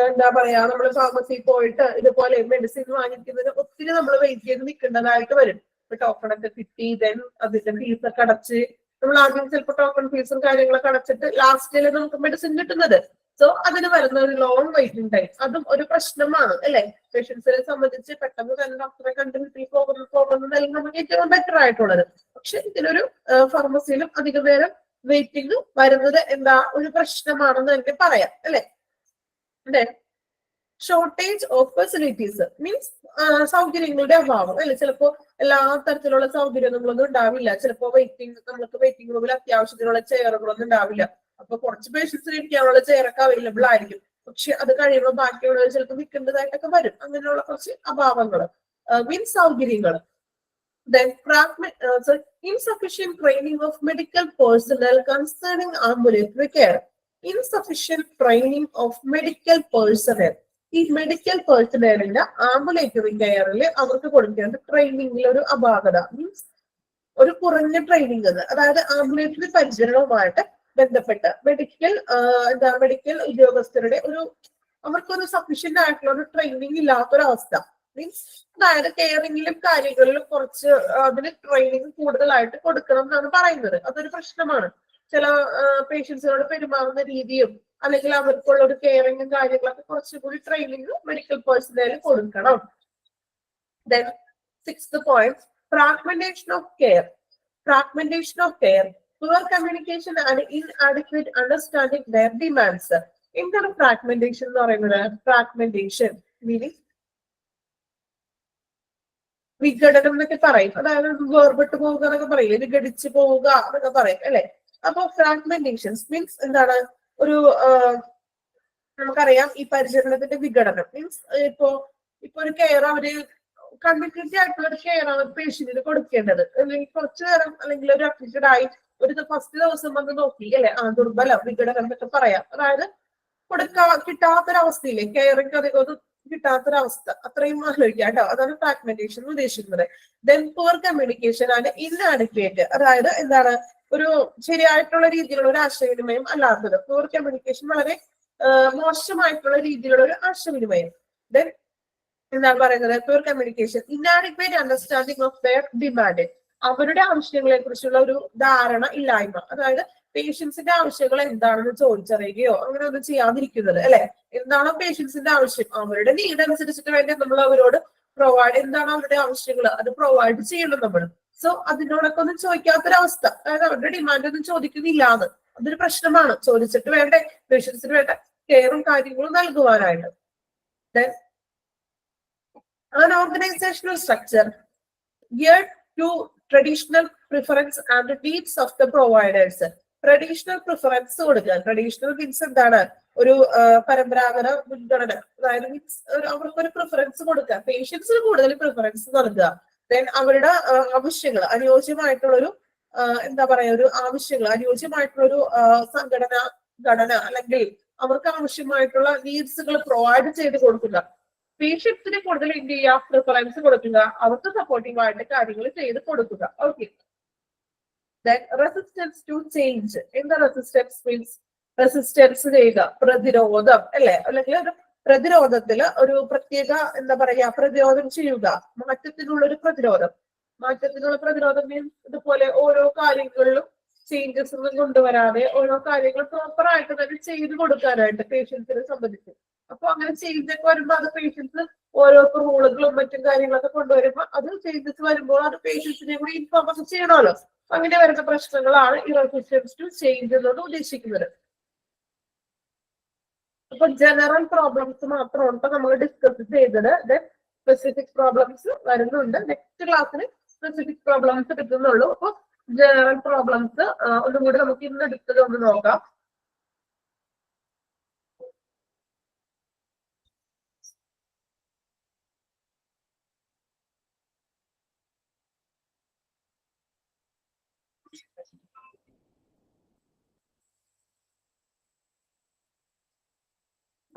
എന്താ പറയാ, നമ്മള് ഫാർമസിയിൽ പോയിട്ട് ഇതുപോലെ മെഡിസിൻ വാങ്ങിക്കുന്നതിന് ഒത്തിരി നമ്മൾ വെയിറ്റ് ചെയ്ത് നിൽക്കേണ്ടതായിട്ട് വരും. ടോക്കൺ ഒക്കെ കിട്ടി, ദെൻ അതിന്റെ ഫീസൊക്കെ അടച്ച് നമ്മൾ ആദ്യം ചിലപ്പോൾ ടോക്കൺ ഫീസും കാര്യങ്ങളൊക്കെ അടച്ചിട്ട് ലാസ്റ്റില് നമുക്ക് മെഡിസിൻ കിട്ടുന്നത്. സോ അതിന് വരുന്ന ഒരു ലോങ് വെയിറ്റിംഗ് ടൈം അതും ഒരു പ്രശ്നമാണ് അല്ലെ. പേഷ്യൻസിനെ സംബന്ധിച്ച് പെട്ടെന്ന് തന്നെ ഡോക്ടറെ കണ്ട് വീട്ടിൽ പോകുന്നതായിരിക്കും നമുക്ക് ഏറ്റവും ബെറ്റർ ആയിട്ടുള്ളത്. പക്ഷെ ഇതിനൊരു ഫാർമസിയിലും അധികം നേരം വെയിറ്റിംഗ് വരുന്നത് എന്താ ഒരു പ്രശ്നമാണെന്ന് എനിക്ക് പറയാം അല്ലെ. ഷോർട്ടേജ് ഓഫ് ഫെസിലിറ്റീസ് മീൻസ് സൗകര്യങ്ങളുടെ അഭാവം അല്ലെ. ചിലപ്പോ എല്ലാ തരത്തിലുള്ള സൗകര്യങ്ങളൊന്നും ഉണ്ടാവില്ല. ചിലപ്പോ നമുക്ക് വെയിറ്റിംഗ് റൂമിൽ അത്യാവശ്യത്തിനുള്ള ചെയറുകളൊന്നും ഉണ്ടാവില്ല. അപ്പൊ കുറച്ച് പേഷ്യൻസിന് ഇരിക്കാനുള്ള ചെയറൊക്കെ അവൈലബിൾ ആയിരിക്കും. പക്ഷെ അത് കഴിയുമ്പോൾ ബാക്കിയുള്ളവർ ചിലപ്പോൾ നിൽക്കേണ്ടതായിട്ടൊക്കെ വരും. അങ്ങനെയുള്ള കുറച്ച് അഭാവങ്ങൾ മീൻസ് സൗകര്യങ്ങൾ. Then insufficient training of medical personnel concerning ambulatory care. Insufficient training of medical personnel. ഈ മെഡിക്കൽ പേഴ്സണലിന്റെ ആംബുലേറ്ററി കെയറിൽ അവർക്ക് കൊടുക്കേണ്ട ട്രെയിനിങ്ങിൽ ഒരു അപാകത മീൻസ് ഒരു കുറഞ്ഞ ട്രെയിനിങ്. അതായത് ആംബുലേറ്ററി പരിചരണവുമായിട്ട് ബന്ധപ്പെട്ട് മെഡിക്കൽ ഉദ്യോഗസ്ഥരുടെ അവർക്കൊരു സഫീഷ്യന്റ് ആയിട്ടുള്ള ഒരു ട്രെയിനിങ് ഇല്ലാത്തൊരവസ്ഥ മീൻസ് അതായത് കെയറിങ്ങിലും കാര്യങ്ങളിലും കുറച്ച് അതിന് ട്രെയിനിങ് കൂടുതലായിട്ട് കൊടുക്കണം എന്നാണ് പറയുന്നത്. അതൊരു പ്രശ്നമാണ്. ചില പേഷ്യൻസിനോട് പെരുമാറുന്ന രീതിയും അല്ലെങ്കിൽ അവർക്കുള്ള ഒരു കെയറിങ്ങും കാര്യങ്ങളൊക്കെ കുറച്ചുകൂടി ട്രെയിനിങ് മെഡിക്കൽ പേഴ്സണൽ കൊടുക്കണം. Then sixth point, fragmentation of care. Poor communication and inadequate understanding their demands. എന്താണ് ഫ്രാഗ്മെന്റേഷൻ എന്ന് പറയുന്നത്? ഫ്രാഗ്മെന്റേഷൻ മീനിങ് വിഘടനം എന്നൊക്കെ പറയും. അതായത് വേർപെട്ട് പോവുക എന്നൊക്കെ പറയില്ലേ, വിഘടിച്ച് പോവുക എന്നൊക്കെ പറയും അല്ലെ. അപ്പൊ ഫ്രാഗ്മെന്റേഷൻസ് മീൻസ് എന്താണ്? നമുക്കറിയാം ഈ പരിചരണത്തിന്റെ വിഘടനം മീൻസ് ഇപ്പൊ ഒരു കെയർ അവര് കണ്ടിന്യൂറ്റി ആയിട്ടുള്ള ഒരു കെയർ അവർ പേഷ്യന്റിന് കൊടുക്കേണ്ടത്. അല്ലെങ്കിൽ കുറച്ചു നേരം അല്ലെങ്കിൽ ഒരു അഡ്മിറ്റഡ് ആയി ഒരു ഫസ്റ്റ് ദിവസം വന്ന് നോക്കി അല്ലെ, ദുർബലം വിഘടനം എന്നൊക്കെ പറയാം. അതായത് കിട്ടാത്തൊരവസ്ഥയില്ലേ, കെയറിങ് അധികം കിട്ടാത്തൊരവസ്ഥ, അത്രയും ആലോചിക്കാം കേട്ടോ. അതാണ് ഫ്രാഗ്മെന്റേഷൻ ഉദ്ദേശിക്കുന്നത്. ദെൻ പുവർ കമ്മ്യൂണിക്കേഷൻ ആണ് ഇൻഅഡിക്വേറ്റ്. അതായത് എന്താണ്? ഒരു ശരിയായിട്ടുള്ള രീതിയിലുള്ള ഒരു ആശയവിനിമയം അല്ലാത്തത്. പുവർ കമ്മ്യൂണിക്കേഷൻ വളരെ മോശമായിട്ടുള്ള രീതിയിലുള്ള ഒരു ആശയവിനിമയം. ദെൻ എന്താണ് പറയുന്നത്? Poor communication inadequate understanding of their demand. അവരുടെ ആവശ്യങ്ങളെ കുറിച്ചുള്ള ഒരു ധാരണ ഇല്ലായ്മ. അതായത് പേഷ്യൻസിന്റെ ആവശ്യങ്ങൾ എന്താണെന്ന് ചോദിച്ചറിയുകയോ അങ്ങനെ ഒന്നും ചെയ്യാതിരിക്കുന്നത് അല്ലെ. എന്താണോ പേഷ്യൻസിന്റെ ആവശ്യം അവരുടെ നീഡ് അനുസരിച്ചിട്ട് വേണ്ടി നമ്മൾ അവരോട് എന്താണ് അവരുടെ ആവശ്യങ്ങൾ അത് പ്രൊവൈഡ് ചെയ്യണം നമ്മൾ. സോ അതിനോടൊക്കെ ഒന്നും ചോദിക്കാത്തൊരവസ്ഥ, അതായത് അവരുടെ ഡിമാൻഡ് ഒന്നും ചോദിക്കുന്നില്ല എന്ന്. അതൊരു പ്രശ്നമാണ്. ചോദിച്ചിട്ട് വേണ്ടേ പേഷ്യൻസിന് വേണ്ട കെയറും കാര്യങ്ങളും നൽകുവാനായിട്ട്. An organizational structure geared to traditional preference and the needs of the providers. Traditional preference കൊടുക്കുക. ട്രഡീഷണൽ മീൻസ് എന്താണ്? ഒരു പരമ്പരാഗത മുൻഗണന. അതായത് മീൻസ് അവർക്കൊരു പ്രിഫറൻസ് കൊടുക്കുക, പേഷ്യൻസിന് കൂടുതൽ പ്രിഫറൻസ് നൽകുക. ദെൻ അവരുടെ ആവശ്യങ്ങൾ അനുയോജ്യമായിട്ടുള്ളൊരു അനുയോജ്യമായിട്ടുള്ളൊരു ഘടന അല്ലെങ്കിൽ അവർക്ക് ആവശ്യമായിട്ടുള്ള നീഡ്സുകൾ പ്രൊവൈഡ് ചെയ്ത് കൊടുക്കുക. പേഷ്യൻസിന് കൂടുതൽ എന്ത് ചെയ്യുക? പ്രിഫറൻസ് കൊടുക്കുക, അവർക്ക് സപ്പോർട്ടീവ് ആയിട്ട് കാര്യങ്ങൾ ചെയ്ത് കൊടുക്കുക. Okay. Then resistance to change. എന്താ റെസിസ്റ്റൻസ് മീൻസ്? റെസിസ്റ്റൻസ് ചെയ്യുക, പ്രതിരോധം അല്ലെ. അല്ലെങ്കിൽ ഒരു പ്രതിരോധത്തില് ഒരു പ്രത്യേക പ്രതിരോധം ചെയ്യുക. മാറ്റത്തിനുള്ള പ്രതിരോധം മീൻസ് ഇതുപോലെ ഓരോ കാര്യങ്ങളിലും ചേഞ്ചസ് ഒന്നും കൊണ്ടുവരാതെ ഓരോ കാര്യങ്ങൾ പ്രോപ്പർ ആയിട്ട് തന്നെ ചെയ്ത് കൊടുക്കാനായിട്ട് പേഷ്യൻസിനെ സംബന്ധിച്ച്. അപ്പൊ അങ്ങനെ ചേഞ്ച് ഒക്കെ വരുമ്പോൾ അത് പേഷ്യൻസ് ഓരോ റൂളുകളും മറ്റും കാര്യങ്ങളൊക്കെ കൊണ്ടുവരുമ്പോൾ അത് ചേഞ്ചസ് വരുമ്പോൾ അത് പേഷ്യൻസിനെ കൂടി ഇൻഫോം ഒക്കെ ചെയ്യണമല്ലോ. അങ്ങനെ വരുന്ന പ്രശ്നങ്ങളാണ് ഈ റെസിസ്റ്റൻസ് ടു ചേഞ്ച് എന്നത് ഉദ്ദേശിക്കുന്നത്. അപ്പൊ ജനറൽ പ്രോബ്ലംസ് മാത്രമാണ് നമ്മൾ ഡിസ്കസ് ചെയ്തത്. സ്പെസിഫിക് പ്രോബ്ലംസ് വരുന്നുണ്ട്. നെക്സ്റ്റ് ക്ലാസ്സിൽ സ്പെസിഫിക് പ്രോബ്ലംസ് എടുക്കുന്നുള്ളൂ. അപ്പൊ ജനറൽ പ്രോബ്ലംസ് ഒന്നും കൂടി നമുക്ക് ഇന്ന് എടുത്തത് ഒന്ന് നോക്കാം.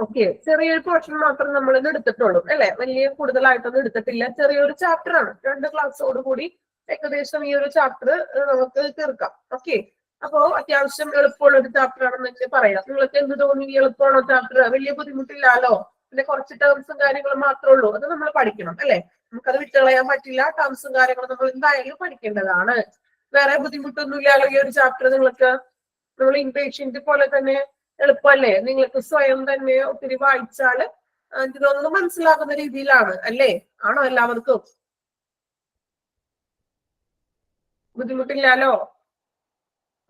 ഓക്കെ, ചെറിയൊരു പോർഷൻ മാത്രം നമ്മൾ ഇന്ന് എടുത്തിട്ടുള്ളൂ അല്ലെ. വലിയ കൂടുതലായിട്ടൊന്നും എടുത്തിട്ടില്ല. ചെറിയൊരു ചാപ്റ്റർ ആണ്. 2 ക്ലാസ്സോട് കൂടി ഏകദേശം ഈ ഒരു ചാപ്റ്റർ നമുക്ക് തീർക്കാം. ഓക്കെ, അപ്പോ അത്യാവശ്യം എളുപ്പമുള്ള ഒരു ചാപ്റ്റർ ആണെന്ന് പറയാം. നിങ്ങൾക്ക് എന്ത് തോന്നി? എളുപ്പമാണോ ചാപ്റ്റർ? വലിയ ബുദ്ധിമുട്ടില്ലല്ലോ. പിന്നെ കുറച്ച് ടേംസും കാര്യങ്ങളും മാത്രമേ ഉള്ളൂ. അത് നമ്മൾ പഠിക്കണം അല്ലെ. നമുക്കത് വിട്ടുകളയാൻ പറ്റില്ല. ടേംസും കാര്യങ്ങളും നമ്മൾ എന്തായാലും പഠിക്കേണ്ടതാണ്. വേറെ ബുദ്ധിമുട്ടൊന്നും ഇല്ലല്ലോ ഈ ഒരു ചാപ്റ്റർ നിങ്ങൾക്ക്. നമ്മൾ ഇൻപേഷ്യന്റ് പോലെ തന്നെ എളുപ്പമല്ലേ? നിങ്ങൾക്ക് സ്വയം തന്നെ ഒത്തിരി വായിച്ചാല് എനിക്ക് തോന്നുന്നു മനസ്സിലാക്കുന്ന രീതിയിലാണ് അല്ലേ? ആണോ എല്ലാവർക്കും? ബുദ്ധിമുട്ടില്ലാലോ?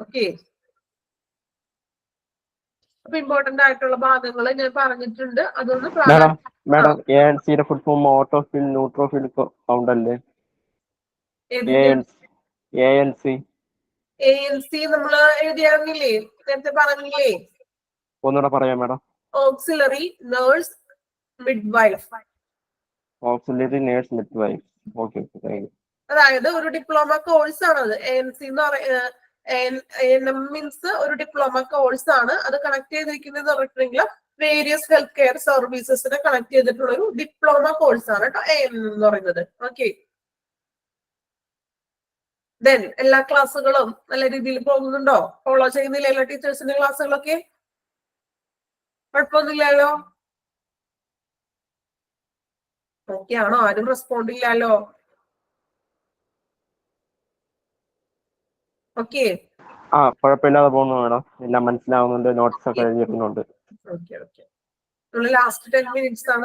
ഓക്കെ. അപ്പൊ ഇമ്പോർട്ടന്റ് ആയിട്ടുള്ള ഭാഗങ്ങൾ ഞാൻ പറഞ്ഞിട്ടുണ്ട്. അതൊന്ന് madam ANC full form autofill neutrophil count അല്ലേ? ANC നമ്മൾ എഴുതിയായിരുന്നില്ലേ? നേരത്തെ പറഞ്ഞില്ലേ? ഒന്നുകൂടെ പറയാം madam. Auxiliary nurse midwife. Auxiliary nurse midwife. Okay, thank you. അതായത് ഒരു ഡിപ്ലോമ കോഴ്സ് ആണത്. ANC എന്ന് പറയുന്നത് മീൻസ് ഒരു ഡിപ്ലോമ കോഴ്സ് ആണ്. അത് കണക്ട് ചെയ്തിരിക്കുന്നത് പറഞ്ഞിട്ടുണ്ടെങ്കിൽ വേരിയസ് ഹെൽത്ത് കെയർ സർവീസസിനെ കണക്ട് ചെയ്തിട്ടുള്ള ഒരു ഡിപ്ലോമ കോഴ്സ് ആണ് കേട്ടോ AN എന്ന് പറയുന്നത്. ഓക്കെ. ദെൻ എല്ലാ ക്ലാസ്സുകളും നല്ല രീതിയിൽ പോകുന്നുണ്ടോ? ഫോളോ ചെയ്യുന്നില്ല എല്ലാ ടീച്ചേഴ്സിന്റെ ക്ലാസ്സുകളൊക്കെ? കുഴപ്പമൊന്നുമില്ലല്ലോ? ഓക്കെ ആണോ? ആരും റെസ്പോണ്ട് ഇല്ലല്ലോ? ഓക്കെ. കുഴപ്പമില്ലാതെ പോകുന്നു മാഡം. എല്ലാം മനസ്സിലാവുന്നുണ്ട്. നോട്ട്സ് ഒക്കെ എഴുതിയിട്ടുണ്ട്. Okay okay. നമ്മൾ ലാസ്റ്റ് 10 മിനിറ്റ്സ് ആണ്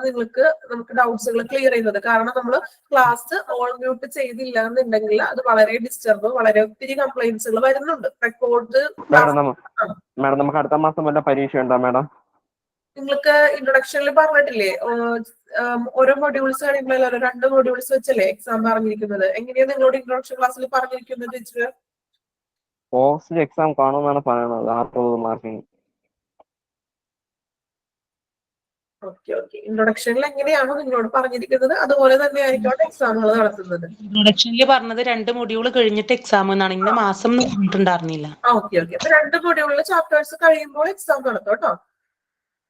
നമുക്ക് ഡൗട്ട്സുകൾ ക്ലിയർ ചെയ്യുന്നത്. കാരണം നമ്മൾ ക്ലാസ് ഓൾ മ്യൂട്ട് ചെയ്തില്ല എന്നുണ്ടെങ്കിൽ അത് വളരെ ഡിസ്റ്റർബ്, വളരെ ഒത്തിരി കംപ്ലൈന്റ്സുകൾ വരുന്നുണ്ട്. റെക്കോർഡ് മാഡം നമുക്ക് അടുത്ത മാസം വല്ല പരീക്ഷ ഉണ്ടോ മാഡം? നിങ്ങൾക്ക് ഇൻട്രൊഡക്ഷനിൽ പറഞ്ഞിട്ടില്ലേ? ഓരോ മൊഡ്യൂൾസ് കഴിയുമ്പോഴല്ലോ 2 മൊഡ്യൂൾസ് വെച്ചല്ലേ എക്സാം പറഞ്ഞിരിക്കുന്നത്? എങ്ങനെയാണ് നിങ്ങളോട് ഇൻട്രൊഡക്ഷൻ ക്ലാസ്സിൽ പറഞ്ഞിരിക്കുന്നത് ടീച്ചർ? പോസ്റ്റ് എക്സാം കാണുമെന്നാണ് പറയുന്നത്. 60 മാർക്കിന്. Okay okay. ഇൻട്രൊഡക്ഷനിൽ എങ്ങനെയാണോ നിങ്ങളോട് പറഞ്ഞിരിക്കുന്നത് അതുപോലെ തന്നെ ആയിരിക്കും എക്സാമുകൾ നടത്തുന്നത്. ഇൻട്രൊഡക്ഷനിൽ പറഞ്ഞത് 2 മൊഡ്യൂൾ കഴിഞ്ഞിട്ട് എക്സാം എന്നാണ്. ഇന്ന മാസം പറഞ്ഞിട്ടുണ്ടായിരുന്നില്ല. Okay okay. അപ്പൊ 2 മൊഡ്യൂളിലെ ചാപ്റ്റേഴ്സ് കഴിയുമ്പോൾ എക്സാം നടത്തും കേട്ടോ.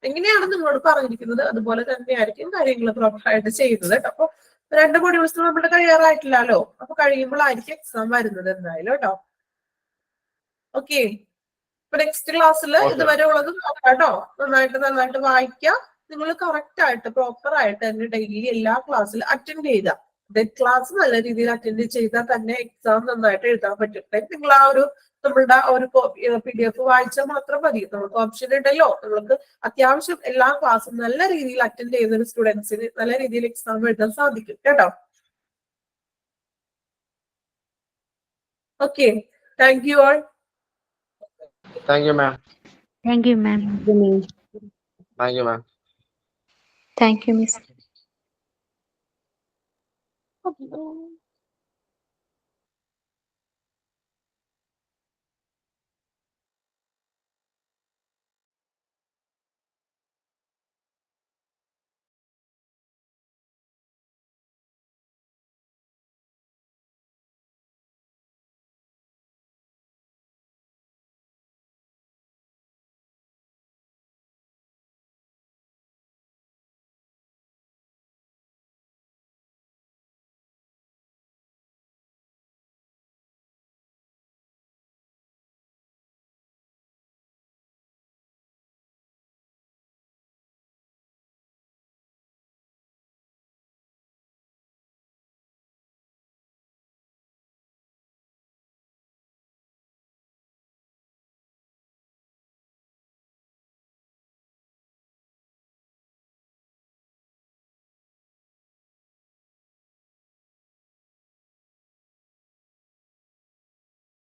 എങ്ങനെയാണ് നിങ്ങളോട് പറഞ്ഞിരിക്കുന്നത് അതുപോലെ തന്നെയായിരിക്കും കാര്യങ്ങൾ പ്രോപ്പറായിട്ട് ചെയ്യുന്നത് കേട്ടോ. അപ്പൊ 2 മൊഡ്യൂൾസ് നമ്മുടെ കഴിയാറായിട്ടില്ലല്ലോ. അപ്പൊ കഴിയുമ്പോഴായിരിക്കും എക്സാം വരുന്നത് എന്തായാലും കേട്ടോ. ഓക്കെ. അപ്പൊ നെക്സ്റ്റ് ക്ലാസ്സിൽ ഇതുവരെ ഉള്ളത് നോക്കാം കേട്ടോ. നന്നായിട്ട് വായിക്കാം. നിങ്ങൾ കറക്റ്റ് ആയിട്ട് പ്രോപ്പർ ആയിട്ട് തന്നെ ഡെയിലി എല്ലാ ക്ലാസ്സിലും അറ്റൻഡ് ചെയ്യുക. ക്ലാസ് നല്ല രീതിയിൽ അറ്റൻഡ് ചെയ്താൽ തന്നെ എക്സാം നന്നായിട്ട് എഴുതാൻ പറ്റും. നിങ്ങൾ ആ ഒരു നമ്മളുടെ ഒരു PDF വായിച്ചാൽ മാത്രം മതി. നമുക്ക് ഓപ്ഷൻ ഉണ്ടല്ലോ. നിങ്ങൾക്ക് അത്യാവശ്യം എല്ലാ ക്ലാസ്സും നല്ല രീതിയിൽ അറ്റൻഡ് ചെയ്യുന്ന ഒരു സ്റ്റുഡൻസിന് നല്ല രീതിയിൽ എക്സാം എഴുതാൻ സാധിക്കും കേട്ടോ. Okay. Thank you all. Thank you, ma'am. Thank you, ma'am. Thank you, ma'am. Thank you, miss. Okay.